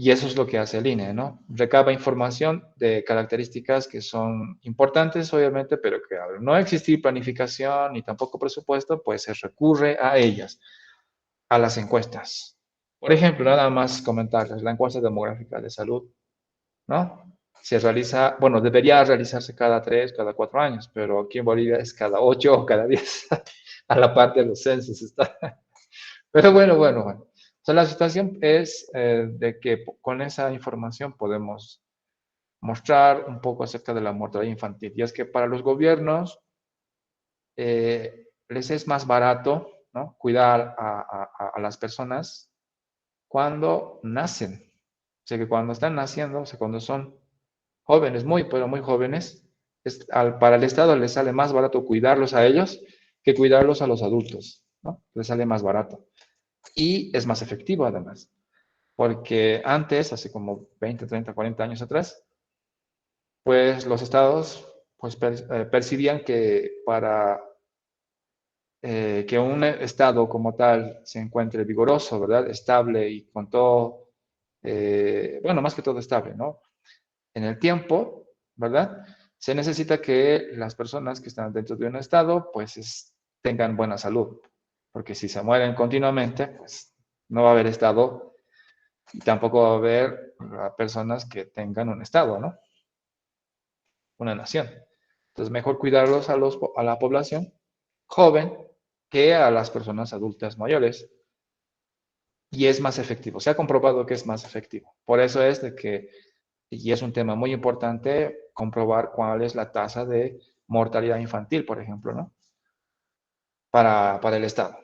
Y eso es lo que hace el INE, ¿no? Recaba información de características que son importantes, obviamente, pero que al no existir planificación ni tampoco presupuesto, pues se recurre a ellas, a las encuestas. Por ejemplo, nada más comentarles, la encuesta demográfica de salud, ¿no? Se realiza, bueno, debería realizarse cada 3, cada 4 años, pero aquí en Bolivia es cada 8 o cada 10, a la parte de los censos está. Pero bueno. O sea, la situación es de que con esa información podemos mostrar un poco acerca de la mortalidad infantil. Y es que para los gobiernos les es más barato, ¿no? Cuidar a las personas cuando nacen. O sea, que cuando están naciendo, o sea, cuando son jóvenes, pero muy jóvenes, para el Estado les sale más barato cuidarlos a ellos que cuidarlos a los adultos, ¿no? Les sale más barato. Y es más efectivo además, porque antes, hace como 20, 30, 40 años atrás, pues los estados pues, percibían que para que un estado como tal se encuentre vigoroso, ¿verdad? Estable y con todo, bueno, más que todo estable, ¿no? En el tiempo, ¿verdad? Se necesita que las personas que están dentro de un estado pues tengan buena salud, porque si se mueren continuamente, pues no va a haber estado y tampoco va a haber personas que tengan un estado, ¿no? Una nación. Entonces, mejor cuidarlos a la población joven que a las personas adultas mayores. Y es más efectivo. Se ha comprobado que es más efectivo. Por eso es de que, y es un tema muy importante, comprobar cuál es la tasa de mortalidad infantil, por ejemplo, ¿no? Para el Estado.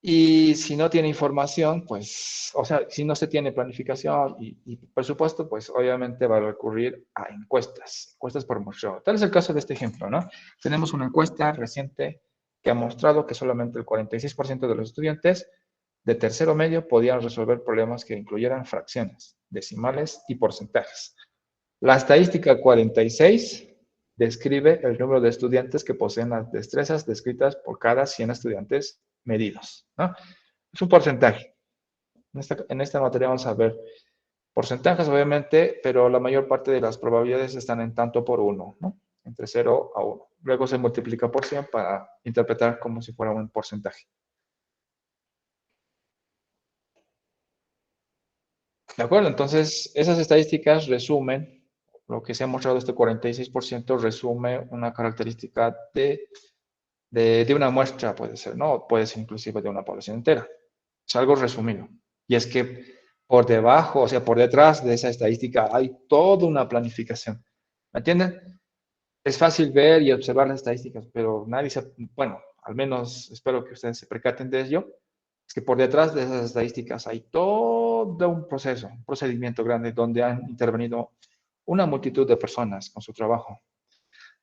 Y si no tiene información, pues, o sea, si no se tiene planificación y presupuesto, pues obviamente va a recurrir a encuestas por muestreo. Tal es el caso de este ejemplo, ¿no? Tenemos una encuesta reciente que ha mostrado que solamente el 46% de los estudiantes de tercero medio podían resolver problemas que incluyeran fracciones, decimales y porcentajes. La estadística 46 describe el número de estudiantes que poseen las destrezas descritas por cada 100 estudiantes medidos, ¿no? Es un porcentaje. En esta materia vamos a ver porcentajes, obviamente, pero la mayor parte de las probabilidades están en tanto por uno, ¿no? Entre 0 a 1. Luego se multiplica por 100 para interpretar como si fuera un porcentaje. ¿De acuerdo? Entonces, esas estadísticas resumen, lo que se ha mostrado, este 46% resume una característica de una muestra, puede ser, ¿no? Puede ser inclusive de una población entera. Es algo resumido. Y es que por debajo, o sea, por detrás de esa estadística hay toda una planificación. ¿Me entienden? Es fácil ver y observar las estadísticas, pero nadie se, bueno, al menos espero que ustedes se percaten de ello, es que por detrás de esas estadísticas hay todo un proceso, un procedimiento grande donde han intervenido una multitud de personas con su trabajo,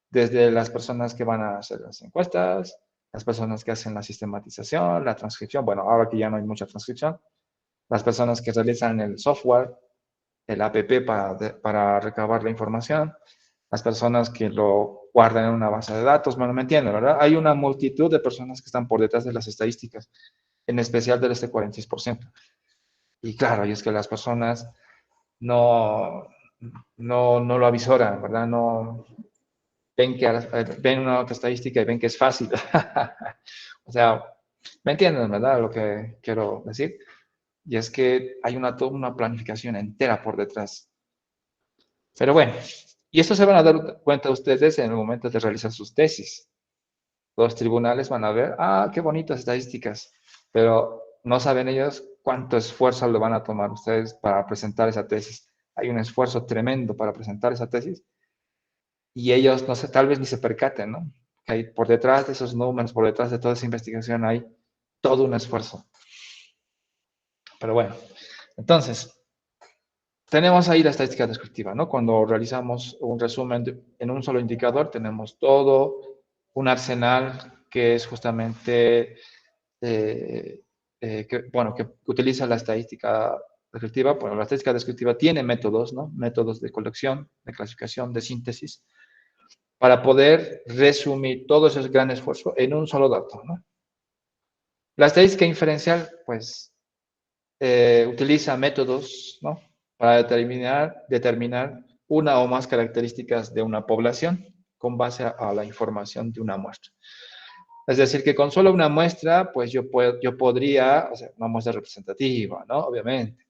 desde las personas que van a hacer las encuestas, las personas que hacen la sistematización, la transcripción, bueno, ahora que ya no hay mucha transcripción, las personas que realizan el software, el app para recabar la información, las personas que lo guardan en una base de datos, bueno, me entienden, ¿verdad? Hay una multitud de personas que están por detrás de las estadísticas, en especial de este 46%. Y claro, y es que las personas no, no lo avisoran, ¿verdad? No ven que ven una otra estadística y ven que es fácil. O sea, ¿me entienden, verdad? Lo que quiero decir. Y es que hay toda una planificación entera por detrás. Pero bueno, Y esto se van a dar cuenta ustedes en el momento de realizar sus tesis. Los tribunales van a ver, ah, qué bonitas estadísticas, pero no saben ellos cuánto esfuerzo le van a tomar ustedes para presentar esa tesis. Hay un esfuerzo tremendo para presentar esa tesis y ellos, no sé, tal vez ni se percaten, ¿no? Que hay por detrás de esos números, por detrás de toda esa investigación hay todo un esfuerzo. Pero bueno, entonces, tenemos ahí la estadística descriptiva, ¿no? Cuando realizamos un resumen en un solo indicador, tenemos todo un arsenal que es justamente, que utiliza la estadística descriptiva. Bueno, la estadística descriptiva tiene métodos, ¿no? Métodos de colección, de clasificación, de síntesis, para poder resumir todo ese gran esfuerzo en un solo dato, ¿no? La estadística inferencial, pues, utiliza métodos, ¿no? Para determinar una o más características de una población con base a la información de una muestra. Es decir, que con solo una muestra, pues yo podría, o sea, una muestra representativa, ¿no? Obviamente.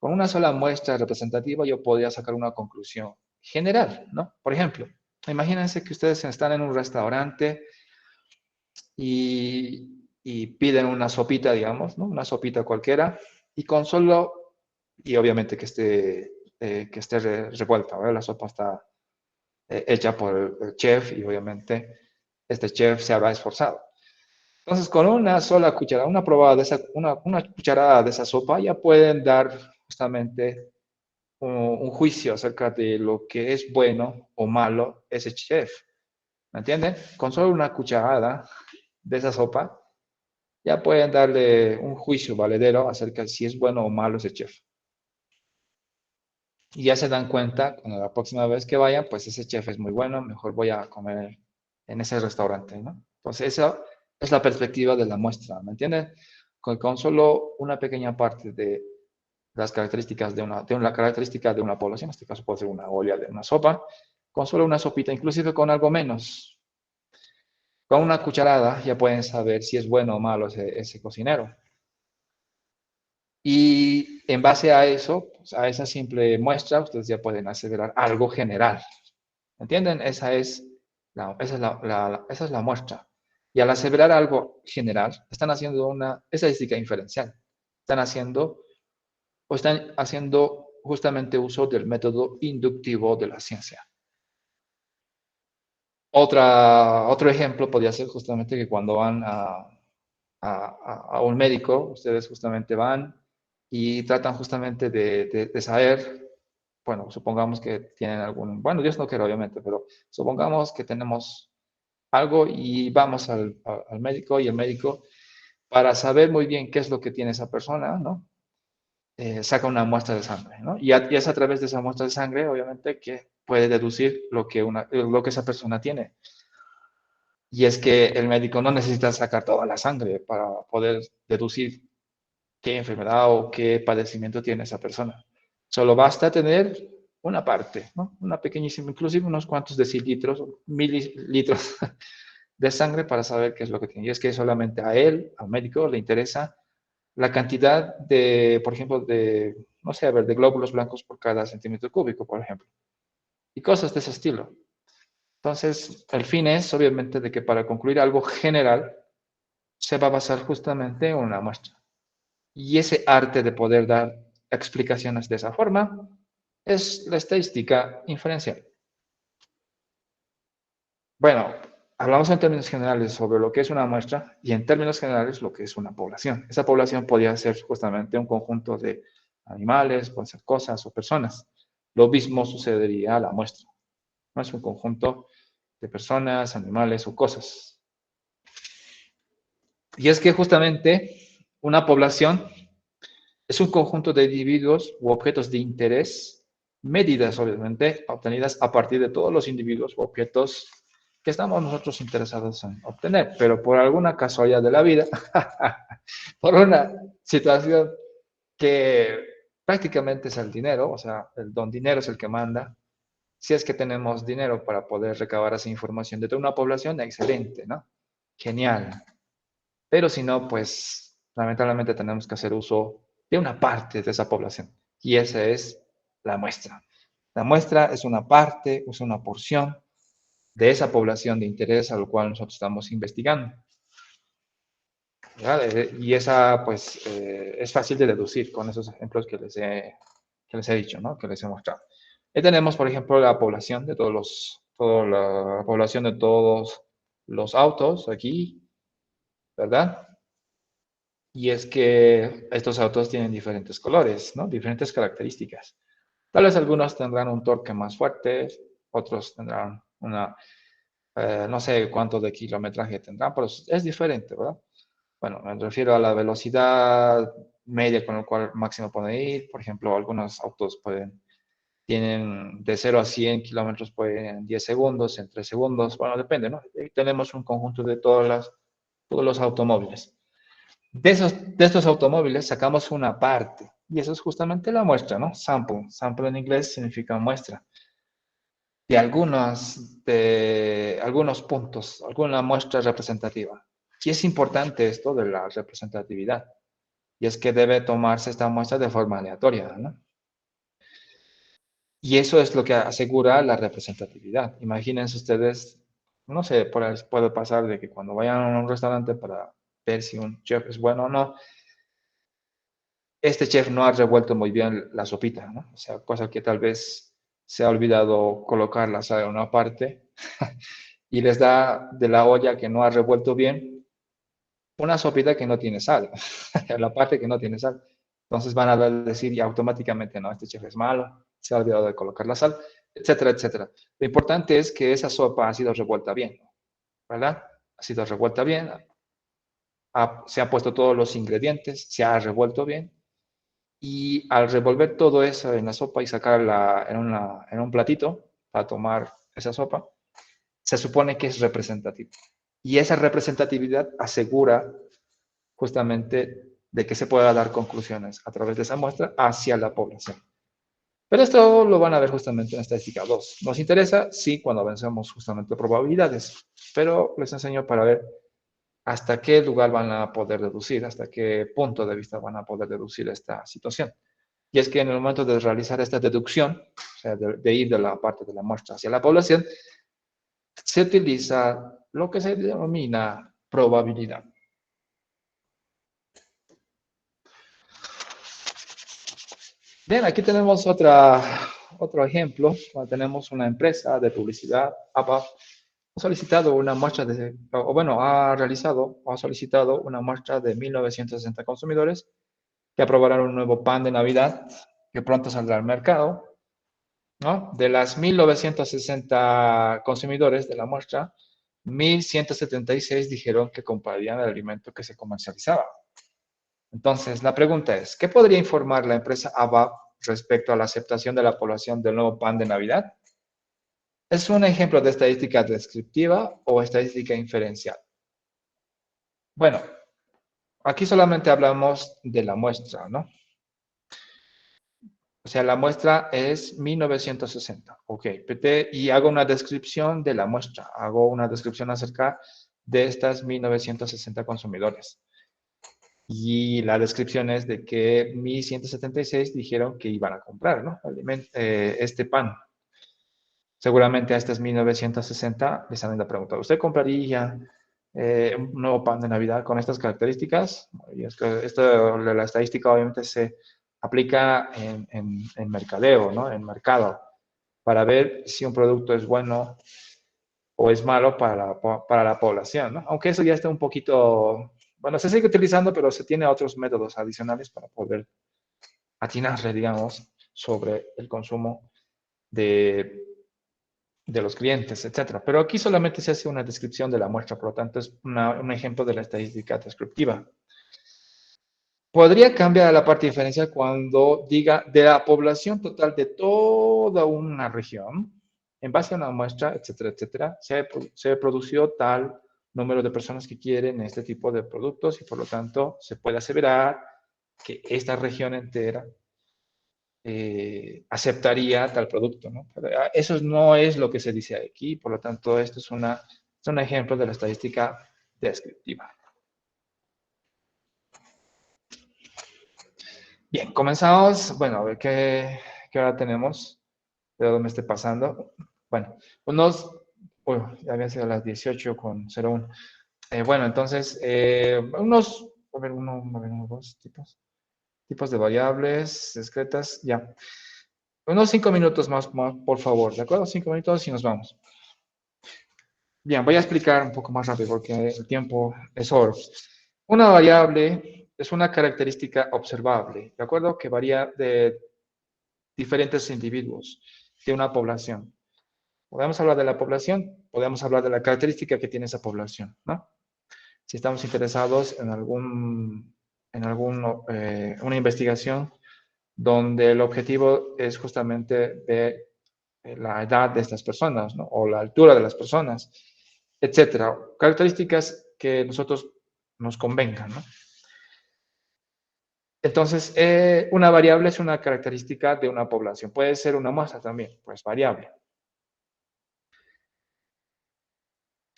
Con una sola muestra representativa yo podría sacar una conclusión general, ¿no? Por ejemplo, imagínense que ustedes están en un restaurante y piden una sopita, digamos, ¿no? Una sopita cualquiera, y con solo, y obviamente que esté revuelta, ¿verdad? La sopa está hecha por el chef y obviamente este chef se habrá esforzado. Entonces, con una sola cucharada, una cucharada de esa sopa, ya pueden dar justamente un juicio acerca de lo que es bueno o malo ese chef. ¿Me entienden? Con solo una cucharada de esa sopa, ya pueden darle un juicio valedero acerca de si es bueno o malo ese chef. Y ya se dan cuenta, cuando la próxima vez que vayan, pues ese chef es muy bueno, mejor voy a comer en ese restaurante, ¿no? Entonces, esa es la perspectiva de la muestra, ¿me entienden? Con solo una pequeña parte de las características de una característica de una población, en este caso puede ser una olla de una sopa, con solo una sopita, inclusive con algo menos, con una cucharada ya pueden saber si es bueno o malo ese cocinero. Y en base a eso, pues, a esa simple muestra, ustedes ya pueden aseverar algo general. ¿Entienden? Esa es la muestra. Y al aseverar algo general, están haciendo una estadística inferencial. Están haciendo justamente uso del método inductivo de la ciencia. Otro ejemplo podría ser justamente que cuando van a un médico, ustedes justamente van y tratan justamente de saber, bueno, supongamos que tienen bueno, Dios no quiere obviamente, pero supongamos que tenemos algo y vamos al médico y el médico, para saber muy bien qué es lo que tiene esa persona, ¿no? Saca una muestra de sangre, ¿no? Y es a través de esa muestra de sangre, obviamente, que puede deducir lo que esa persona tiene. Y es que el médico no necesita sacar toda la sangre para poder deducir qué enfermedad o qué padecimiento tiene esa persona. Solo basta tener una parte, ¿no? Una pequeñísima, inclusive unos cuantos decilitros, mililitros de sangre para saber qué es lo que tiene. Y es que solamente a él, al médico, le interesa la cantidad de, por ejemplo, no sé, a ver, de glóbulos blancos por cada centímetro cúbico, por ejemplo. Y cosas de ese estilo. Entonces, el fin es, obviamente, de que para concluir algo general, se va a basar justamente en una muestra. Y ese arte de poder dar explicaciones de esa forma es la estadística inferencial. Bueno, hablamos en términos generales sobre lo que es una muestra y en términos generales lo que es una población. Esa población podría ser justamente un conjunto de animales, pueden ser cosas o personas. Lo mismo sucedería a la muestra. No es un conjunto de personas, animales o cosas. Y es que justamente una población es un conjunto de individuos u objetos de interés, medidas obviamente, obtenidas a partir de todos los individuos u objetos que estamos nosotros interesados en obtener, pero por alguna casualidad de la vida, por una situación que prácticamente es el dinero, o sea, el don dinero es el que manda. Si es que tenemos dinero para poder recabar esa información de toda una población, excelente, ¿no? Genial. Pero si no, pues lamentablemente tenemos que hacer uso de una parte de esa población. Y esa es la muestra. La muestra es una parte, es una porción de esa población de interés a lo cual nosotros estamos investigando. Y esa, pues, es fácil de deducir con esos ejemplos que les he dicho, ¿no? Que les he mostrado. Y tenemos, por ejemplo, la población de toda la población de todos los autos aquí, ¿verdad? Y es que estos autos tienen diferentes colores, ¿no? Diferentes características. Tal vez algunos tendrán un torque más fuerte, otros tendrán no sé cuánto de kilometraje tendrán, pero es diferente, ¿verdad? Bueno, me refiero a la velocidad media con la cual máximo pueden ir. Por ejemplo, algunos autos tienen de 0 a 100 kilómetros pueden en 10 segundos, en 3 segundos. Bueno, depende, ¿no? Ahí tenemos un conjunto de todos los automóviles. De estos automóviles sacamos una parte, y eso es justamente la muestra, ¿no? Sample. Sample en inglés significa muestra. De algunos puntos, alguna muestra representativa. Y es importante esto de la representatividad. Y es que debe tomarse esta muestra de forma aleatoria, ¿no? Y eso es lo que asegura la representatividad. Imagínense ustedes, no sé, puede pasar de que cuando vayan a un restaurante para ver si un chef es bueno o no, este chef no ha revuelto muy bien la sopita, ¿no? O sea, cosa que tal vez se ha olvidado colocar la sal en una parte y les da de la olla que no ha revuelto bien una sopita que no tiene sal, la parte que no tiene sal. Entonces van a decir ya automáticamente, no, este chef es malo, se ha olvidado de colocar la sal, etcétera, etcétera. Lo importante es que esa sopa ha sido revuelta bien, ¿verdad? Ha sido revuelta bien, se han puesto todos los ingredientes, se ha revuelto bien, y al revolver todo eso en la sopa y sacarla en un platito para tomar esa sopa, se supone que es representativo. Y esa representatividad asegura justamente de que se pueda dar conclusiones a través de esa muestra hacia la población. Pero esto lo van a ver justamente en estadística 2. Nos interesa, sí, cuando avancemos justamente probabilidades, pero les enseño para ver hasta qué lugar van a poder deducir, hasta qué punto de vista van a poder deducir esta situación. Y es que en el momento de realizar esta deducción, o sea, de ir de la parte de la muestra hacia la población, se utiliza lo que se denomina probabilidad. Bien, aquí tenemos otro ejemplo. Tenemos una empresa de publicidad, APA, ha solicitado una muestra o bueno, ha realizado o ha solicitado una muestra de 1960 consumidores que aprobarán un nuevo pan de Navidad que pronto saldrá al mercado, ¿no? De las 1960 consumidores de la muestra, 1176 dijeron que comprarían el alimento que se comercializaba. Entonces, la pregunta es, ¿qué podría informar la empresa ABAP respecto a la aceptación de la población del nuevo pan de Navidad? ¿Es un ejemplo de estadística descriptiva o estadística inferencial? Bueno, aquí solamente hablamos de la muestra, ¿no? O sea, la muestra es 1960. Ok, y hago una descripción de la muestra. Hago una descripción acerca de estas 1960 consumidores. Y la descripción es de que 1176 dijeron que iban a comprar, ¿no? Este pan. Seguramente a estas 1960 les han preguntado, ¿usted compraría un nuevo pan de Navidad con estas características? Y es que esto de la estadística obviamente se aplica en mercadeo, ¿no? En mercado, para ver si un producto es bueno o es malo para la población, ¿no? Aunque eso ya está un poquito, bueno, se sigue utilizando, pero se tiene otros métodos adicionales para poder atinarle, digamos, sobre el consumo de, de los clientes, etcétera. Pero aquí solamente se hace una descripción de la muestra, por lo tanto es un ejemplo de la estadística descriptiva. Podría cambiar a la parte diferencial cuando diga de la población total de toda una región, en base a una muestra, etcétera, etcétera, se produció tal número de personas que quieren este tipo de productos y por lo tanto se puede aseverar que esta región entera aceptaría tal producto, ¿no? Pero eso no es lo que se dice aquí, por lo tanto esto es un ejemplo de la estadística descriptiva. Bien, comenzamos. Bueno, a ver qué hora tenemos. pero me esté pasando. Bueno, unos, ya había sido las 18:01. Bueno, entonces, unos, a ver, uno, dos tipos de variables discretas, ya. Unos 5 minutos más, por favor, ¿de acuerdo? 5 minutos y nos vamos. Bien, voy a explicar un poco más rápido porque el tiempo es oro. Una variable es una característica observable, ¿de acuerdo? Que varía de diferentes individuos de una población. Podemos hablar de la población, podemos hablar de la característica que tiene esa población, ¿no? Si estamos interesados en una investigación donde el objetivo es justamente ver la edad de estas personas, ¿no? O la altura de las personas, etcétera. Características que nosotros nos convengan, ¿no? Entonces, una variable es una característica de una población. Puede ser una muestra también, pues variable.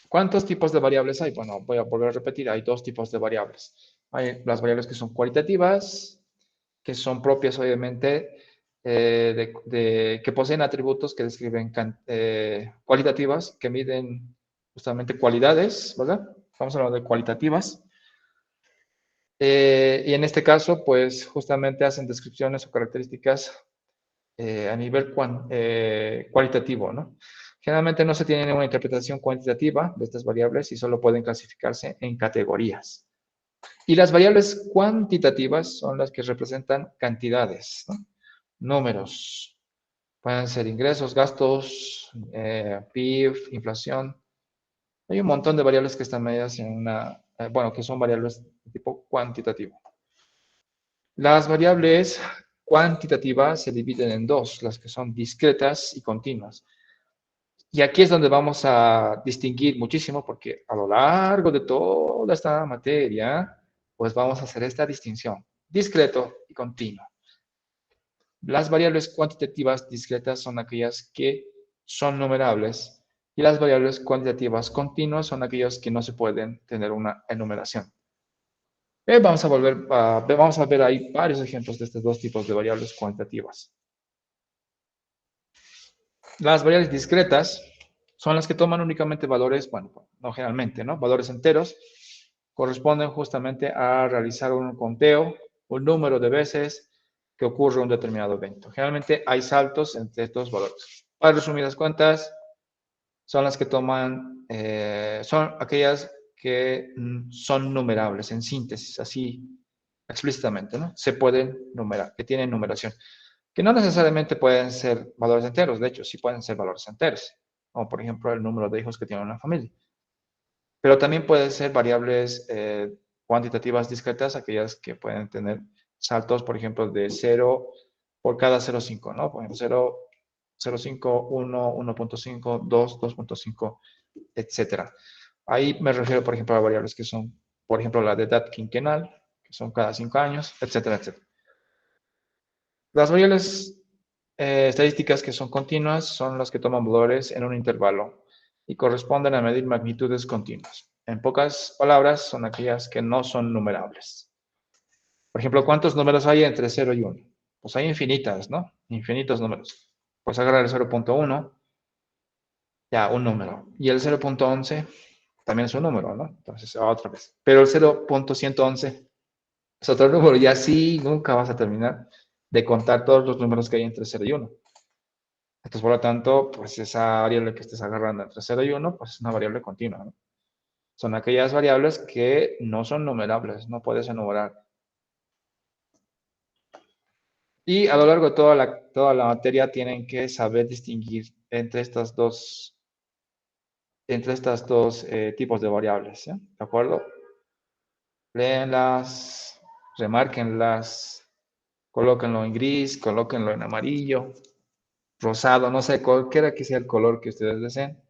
¿Cuántos tipos de variables hay? Bueno, voy a volver a repetir, hay dos tipos de variables. Hay las variables que son cualitativas, que son propias obviamente que poseen atributos que describen cualitativas, que miden justamente cualidades, ¿verdad? Estamos hablando de cualitativas. Y en este caso, pues justamente hacen descripciones o características a nivel cualitativo, ¿no? Generalmente no se tiene ninguna interpretación cuantitativa de estas variables y solo pueden clasificarse en categorías. Y las variables cuantitativas son las que representan cantidades, ¿no? Números. Pueden ser ingresos, gastos, PIB, inflación. Hay un montón de variables que están medidas en bueno, que son variables de tipo cuantitativo. Las variables cuantitativas se dividen en dos, las que son discretas y continuas. Y aquí es donde vamos a distinguir muchísimo porque a lo largo de toda esta materia, pues vamos a hacer esta distinción, discreto y continuo. Las variables cuantitativas discretas son aquellas que son numerables y las variables cuantitativas continuas son aquellas que no se pueden tener una enumeración. Vamos a ver ahí varios ejemplos de estos dos tipos de variables cuantitativas. Las variables discretas son las que toman únicamente valores, bueno, no generalmente, ¿no? Valores enteros, corresponden justamente a realizar un conteo, un número de veces que ocurre un determinado evento. Generalmente hay saltos entre estos valores. Para resumidas cuentas, son las que son aquellas que son numerables en síntesis, así explícitamente, ¿no? Se pueden numerar, que tienen numeración. Que no necesariamente pueden ser valores enteros, de hecho, sí pueden ser valores enteros, como por ejemplo el número de hijos que tiene una familia. Pero también pueden ser variables cuantitativas discretas, aquellas que pueden tener saltos, por ejemplo, de 0 por cada 0,5, ¿no? Por ejemplo, 0, 0,5, 1, 1.5, 2, 2.5, etcétera. Ahí me refiero, por ejemplo, a variables que son, por ejemplo, la de edad quinquenal, que son cada 5 años, etcétera, etcétera. Las variables estadísticas que son continuas son las que toman valores en un intervalo y corresponden a medir magnitudes continuas. En pocas palabras, son aquellas que no son numerables. Por ejemplo, ¿cuántos números hay entre 0 y 1? Pues hay infinitas, ¿no? Infinitos números. Pues agarrar el 0.1, ya, un número. Y el 0.11 también es un número, ¿no? Entonces, otra vez. Pero el 0.111 es otro número y así nunca vas a terminar de contar todos los números que hay entre 0 y 1. Entonces, por lo tanto, pues esa variable que estés agarrando entre 0 y 1, pues es una variable continua, ¿no? Son aquellas variables que no son numerables, no puedes enumerar. Y a lo largo de toda la materia tienen que saber distinguir entre estas dos tipos de variables, ¿sí? ¿De acuerdo? Léenlas, remárquenlas, colóquenlo en gris, colóquenlo en amarillo, rosado, no sé, cualquiera que sea el color que ustedes deseen.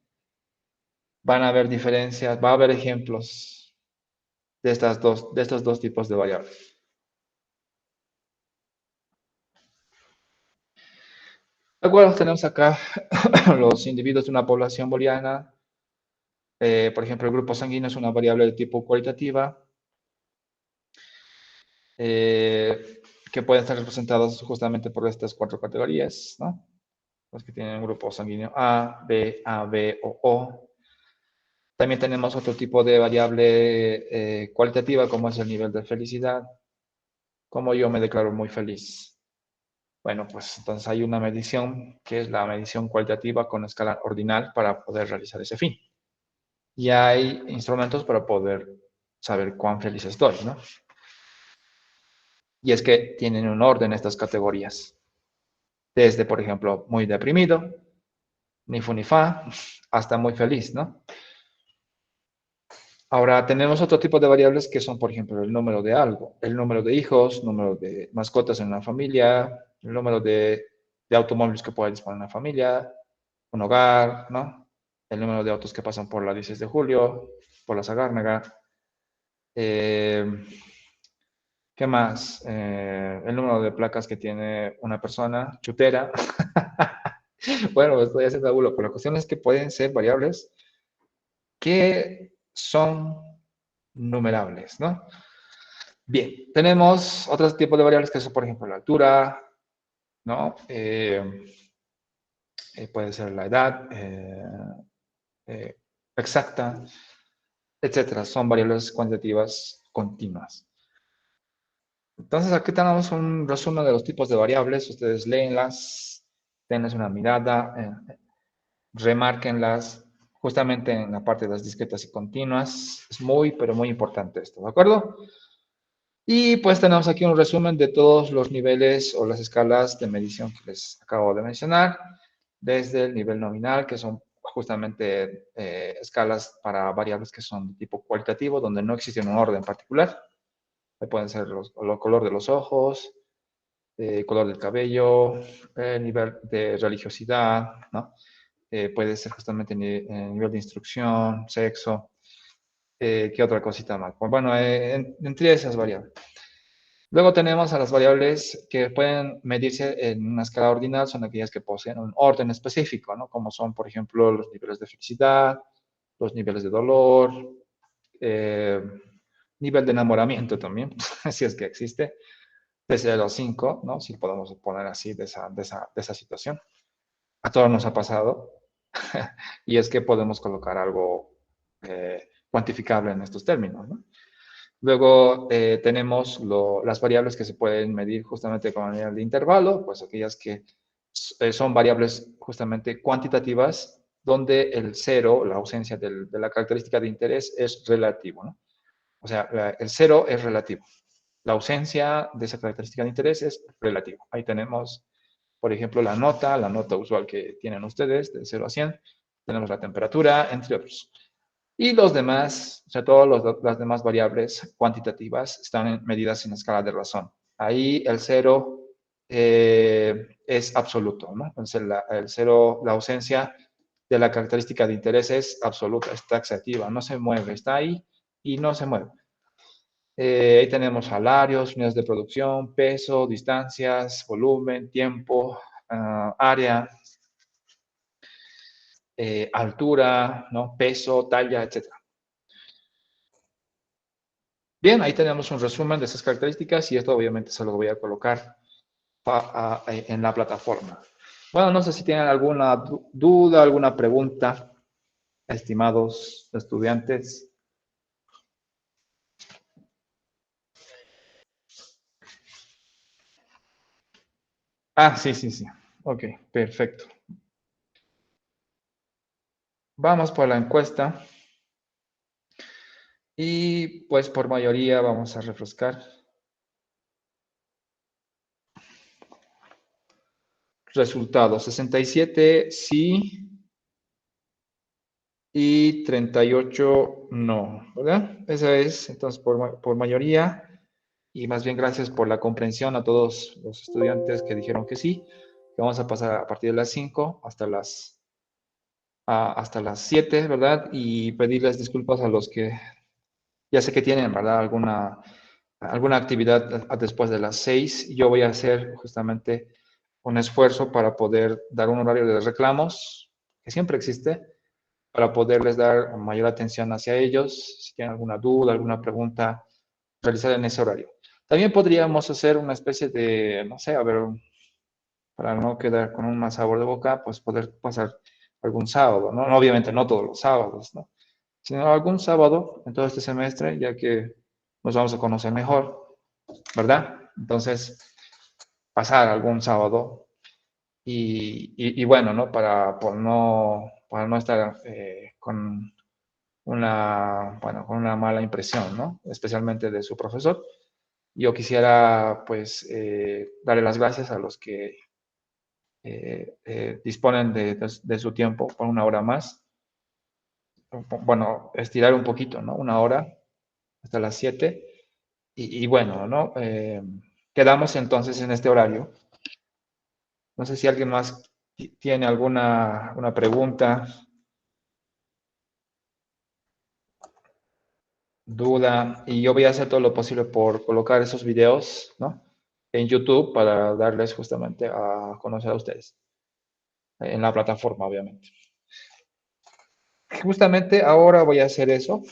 Van a haber diferencias, va a haber ejemplos de estos dos tipos de variables. De acuerdo, tenemos acá los individuos de una población boliviana. Por ejemplo, el grupo sanguíneo es una variable de tipo cualitativa que pueden estar representados justamente por estas 4 categorías, ¿no? los que tienen un grupo sanguíneo A, B o O. También tenemos otro tipo de variable cualitativa, como es el nivel de felicidad. Como yo me declaro muy feliz. Bueno, pues entonces hay una medición que es la medición cualitativa con escala ordinal para poder realizar ese fin. Y hay instrumentos para poder saber cuán feliz estoy, ¿no? Y es que tienen un orden estas categorías. Desde, por ejemplo, muy deprimido, ni fu ni fa, hasta muy feliz, ¿no? Ahora tenemos otro tipo de variables que son, por ejemplo, el número de algo, el número de hijos, número de mascotas en una familia, el número de automóviles que puede disponer una familia, un hogar, ¿no? El número de autos que pasan por la 16 de julio, por la Sagárnaga. ¿Qué más? El número de placas que tiene una persona, chutera. Bueno, estoy haciendo abuelo, pero la cuestión es que pueden ser variables que son numerables, ¿no? Bien, tenemos otros tipos de variables que son, por ejemplo, la altura, ¿no? Puede ser la edad exacta, etcétera. Son variables cuantitativas continuas. Entonces, aquí tenemos un resumen de los tipos de variables. Ustedes léenlas, denles una mirada, remárquenlas justamente en la parte de las discretas y continuas. Es muy, pero muy importante esto, ¿de acuerdo? Y pues tenemos aquí un resumen de todos los niveles o las escalas de medición que les acabo de mencionar, desde el nivel nominal, que son justamente escalas para variables que son de tipo cualitativo, donde no existe un orden particular. Pueden ser el color de los ojos, color del cabello, nivel de religiosidad, ¿no? Puede ser justamente nivel de instrucción, sexo, ¿qué otra cosita más? Pues bueno, entre esas variables. Luego tenemos a las variables que pueden medirse en una escala ordinal, son aquellas que poseen un orden específico, ¿no? Como son, por ejemplo, los niveles de felicidad, los niveles de dolor, eh, nivel de enamoramiento también, si es que existe, de 0 a 5, ¿no? Si podemos poner así de esa situación. A todos nos ha pasado, y es que podemos colocar algo cuantificable en estos términos, ¿no? Luego tenemos las variables que se pueden medir justamente con el intervalo, pues aquellas que son variables justamente cuantitativas, donde el cero, la ausencia de la característica de interés, es relativo, ¿no? O sea, el cero es relativo. La ausencia de esa característica de interés es relativo. Ahí tenemos, por ejemplo, la nota usual que tienen ustedes, de 0 a 100. Tenemos la temperatura, entre otros. Y los demás, o sea, todas las demás variables cuantitativas están medidas en escala de razón. Ahí el cero es absoluto, ¿no? Entonces, el cero, la ausencia de la característica de interés es absoluta, es taxativa, no se mueve, está ahí y no se mueve. Ahí tenemos salarios, unidades de producción, peso, distancias, volumen, tiempo, área, altura, ¿no? Peso, talla, etc. Bien, ahí tenemos un resumen de esas características y esto obviamente se lo voy a colocar en la plataforma. Bueno, no sé si tienen alguna duda, alguna pregunta, estimados estudiantes. Ah, sí, sí, sí. Ok, perfecto. Vamos por la encuesta. Y pues por mayoría vamos a refrescar. Resultados, 67 sí y 38 no, ¿verdad? Esa es, entonces, por mayoría, y más bien gracias por la comprensión a todos los estudiantes que dijeron que sí, que vamos a pasar a partir de las 5 hasta las 7, ¿verdad? Y pedirles disculpas a los que ya sé que tienen, ¿verdad? Alguna actividad después de las 6. Yo voy a hacer justamente un esfuerzo para poder dar un horario de reclamos, que siempre existe, para poderles dar mayor atención hacia ellos, si tienen alguna duda, alguna pregunta, realizar en ese horario. También podríamos hacer una especie de, no sé, a ver, para no quedar con un mal sabor de boca, pues poder pasar algún sábado, ¿no? Obviamente no todos los sábados, ¿no? Sino algún sábado en todo este semestre, ya que nos vamos a conocer mejor, ¿verdad? Entonces, pasar algún sábado y bueno, ¿no? Para no estar con bueno, con una mala impresión, ¿no? Especialmente de su profesor. Yo quisiera, pues, darle las gracias a los que disponen de su tiempo por una hora más. Bueno, estirar un poquito, ¿no? Una hora hasta las 7. Y bueno, ¿no? Quedamos entonces en este horario. No sé si alguien más tiene alguna pregunta, duda, y yo voy a hacer todo lo posible por colocar esos videos, ¿no? En YouTube para darles justamente a conocer a ustedes, en la plataforma, obviamente. Justamente ahora voy a hacer eso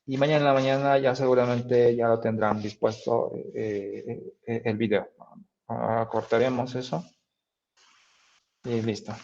y mañana en la mañana ya seguramente ya lo tendrán dispuesto el video. Cortaremos eso y listo.